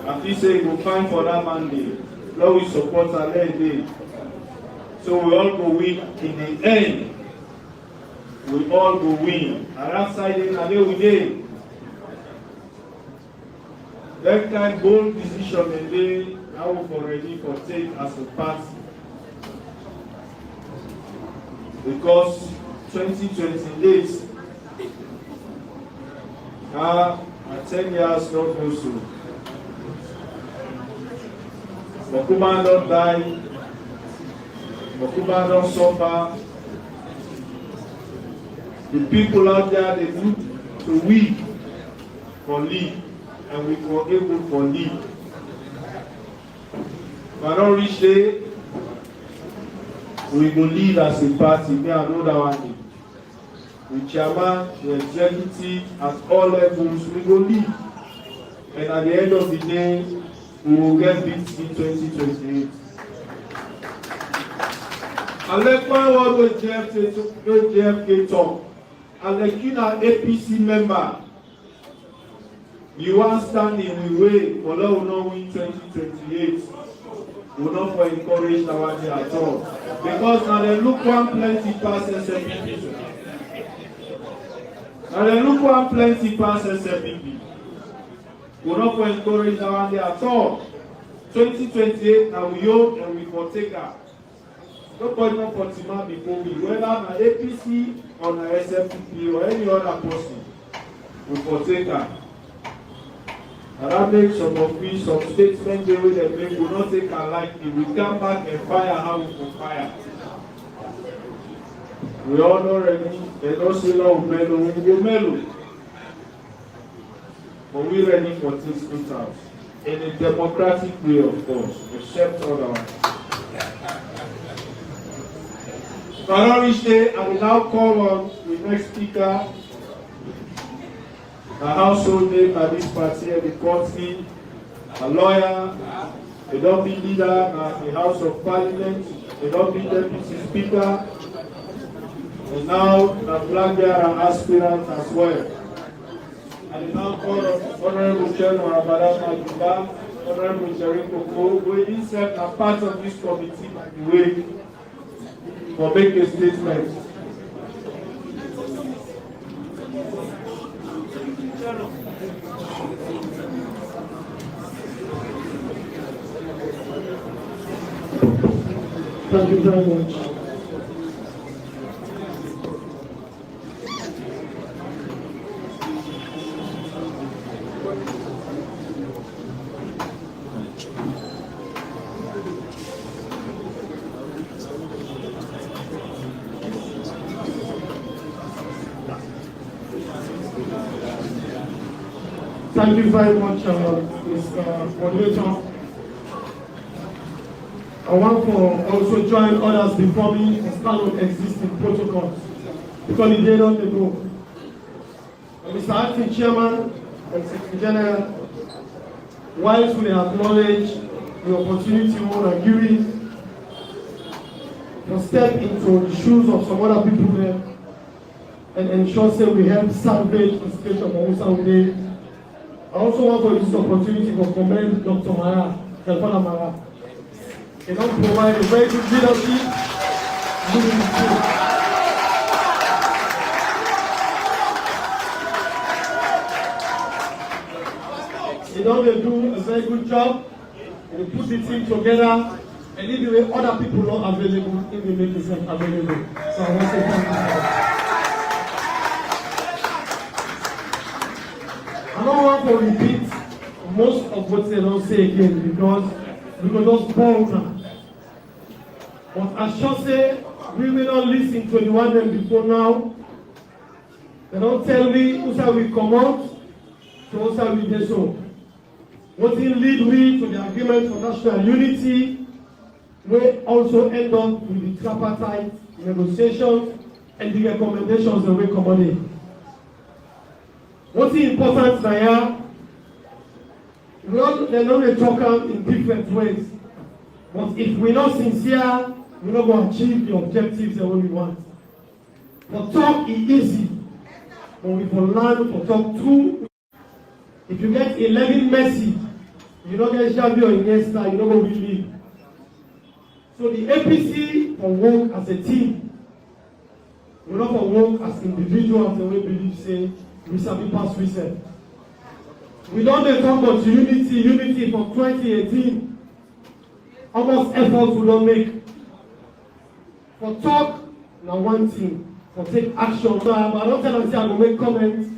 And he say, go find for that mandate. Lord, we support our day. So we all go win in the end. We all go win. And outside in a day we day. That kind of bold decision and they are already for take as a party. Because 2028 now 10 years not go so. Mokuma don't die. Mokuma don't suffer. The people out there, they need to we for lead, and we were able for lead. But not reach there, we will lead as a party. Me and another one. The chairman, the executive, at all levels, we will lead. And at the end of the day, we will get beat in 2028. And let one word with JFK talk. And like you are APC member, you want stand in the way for Lord will not win 2028. Will not for encourage our day at all. Because now they look one plenty pass SMPP. Now they look one plenty pass SMPP. Will not for encourage our day at all. 2028 now we hope and we will take her. Nobody not for Tima before we, whether an APC or an SMPP or any other person, we will take her. And that makes some of we, some statements they will make, will not take her lightly. We come back and fire how we can fire. We all know already, they don't say no, we go mellow. But we ready for this put out. In a democratic way, of course, except otherwise. Day, I will now call on the next speaker, a household name by this party, the country, a lawyer, a deputy leader, the House of Parliament, a deputy deputy speaker, and now a flag bearer aspirant as well. I will now call on Honorable Chairman Abadam Majuba, Honorable Jerry Koko, who is a part of this committee, by the way, for make a statement. Thank you very much. Thank you very much, Mr. Coordinator. I want to also join others before me and stand on existing protocols because it did not go. Mr. Acting Chairman and Secretary General, whilst we acknowledge the opportunity we are given to step into the shoes of some other people there and ensure that we help salvage the state of Hausa. I also want to use this opportunity to commend Dr. Mara, Kelfana Mara. They don't provide a very good leadership moving the state. They don't do a very good job. They put the team together and leave the way other people are available if they make themselves available. So I want to say thank you. I don't want to repeat most of what they don't say again because we can just boil down. But I shall say, we will not listen to the one them before now. They don't tell me who shall we come out, so who shall we do so. What will lead me to the agreement for national unity will also end up with the tripartite negotiations and the recommendations that will come in. What's important now? They're not talking in different ways. But if we're not sincere, we're not going to achieve the objectives that we want. But talk is easy. But we can learn to talk true. If you get 11 message, you don't get Xavi or Iniesta, you don't go really. So the APC can work as a team. We not can work as individuals the way we believe say we shall be past reset. We don't talk about unity from 2018. Almost efforts we don't make. For talk, now one thing. For take action. So I don't tell them say I will make comments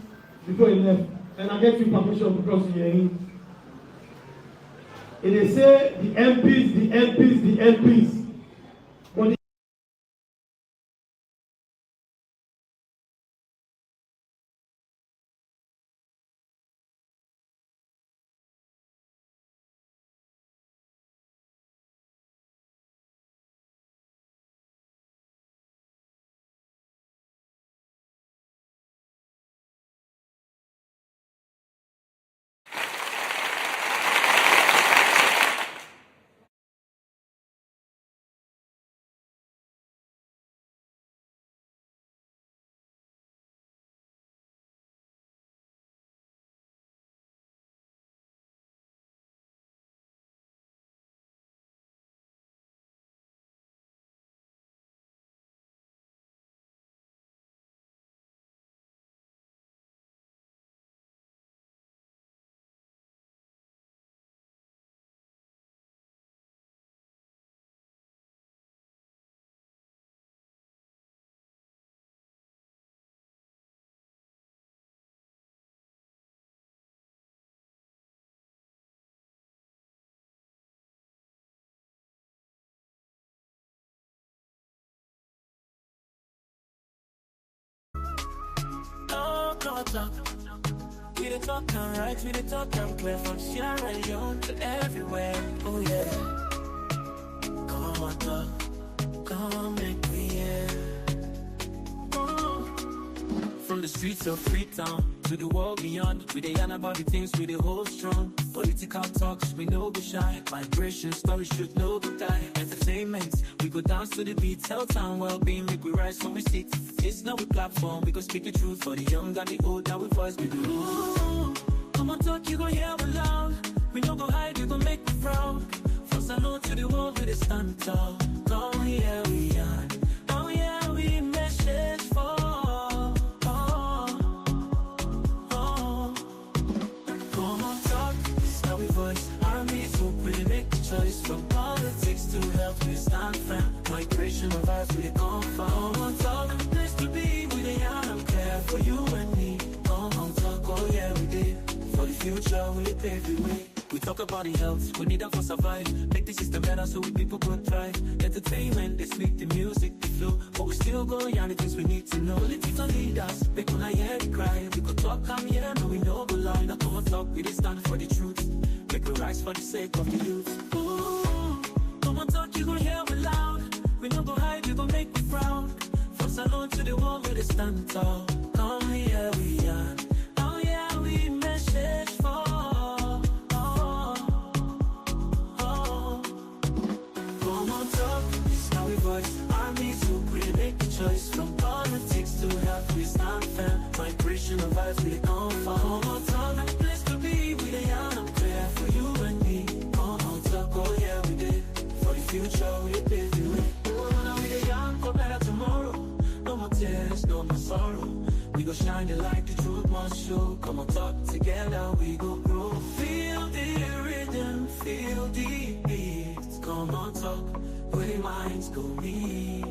before he left. And I get your permission because you're in. And they say the MPs. But the Talk. We the talk and right, we the talk and clear from Sierra Leone to everywhere. Oh yeah. Komon-Tok, come make me hear. From the streets of Freetown to the world beyond, we dey yarn about the things we dey hold strong. Political talks, we know be shy. Vibration stories should know be die. Entertainment, we go dance to the beat. Health and well-being, make we rise from we sit. It's not a platform, we go speak the truth for the young and the old. Now we voice we do. Komon-Tok, you gon' hear me loud. We no go hide, you gon' make me proud. From Salon to the world, we dey stand tall. Come here we are. Oh yeah, we message for. From politics to health, we stand firm. Migration of life, we come from. Komon-Tok, nice to be with a young care for you and me. Komon-Tok, oh yeah, we did. For the future, we pave the way. We talk about the health, we need them for survive. Make the system better so we people could thrive. Entertainment, they speak the music, the flow, but we still go on the things we need to know. Political leaders, they gonna hear the cry. We could talk, come here, no we know go lie. Now come on talk, we just stand for the truth. Make we rise for the sake of the youth. Ooh, come on talk, you gon' hear we loud. We no go hide, you gon' make me proud. From salon to the wall, we just stand tall. Come here, we are. Oh yeah, we message for. From politics to health, we stand firm. Migration of vibes, we come from. Komon-Tok, a place to be. We the young, I'm clear for you and me. Komon-Tok, oh yeah, we did. For the future, we did do it. Oh, now we the young, for better tomorrow. No more tears, no more sorrow. We go shine the light, the truth must show. Komon-Tok, together we go grow. Feel the rhythm, feel the beats. Komon-Tok, where the minds go meet.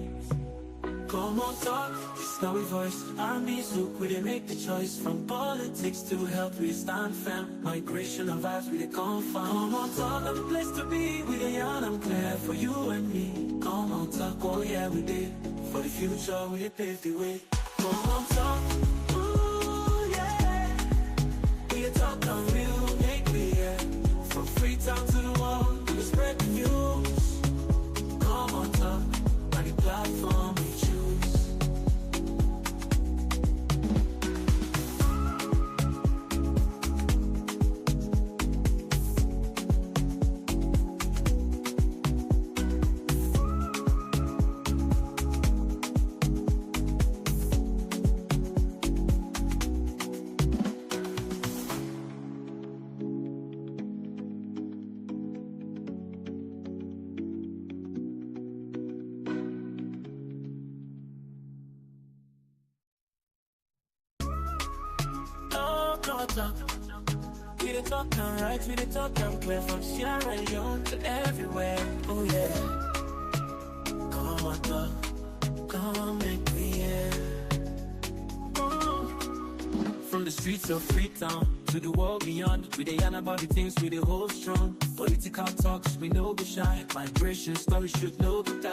Komon-Tok, this now we voice. Armies look, we they make the choice. From politics to health, we stand firm. Migration of vibes, we they come from. Komon-Tok, a place to be. We the young, I'm clear for you and me. Komon-Tok, oh yeah, we did. For the future, we paved the way. Komon-Tok, ooh yeah. We talk on real, make we yeah. From Freetown to the world, we spread the news. Komon-Tok, on the platform we choose. Talk. We the talk and right, we the talk and clear. From Sierra Leone to everywhere, oh yeah. Komon-Tok, come make me hear. From the streets of Freetown to the world beyond, we dey yarn about the things we dey hold strong. Political talks, we know go shy. Migration stories should know go die.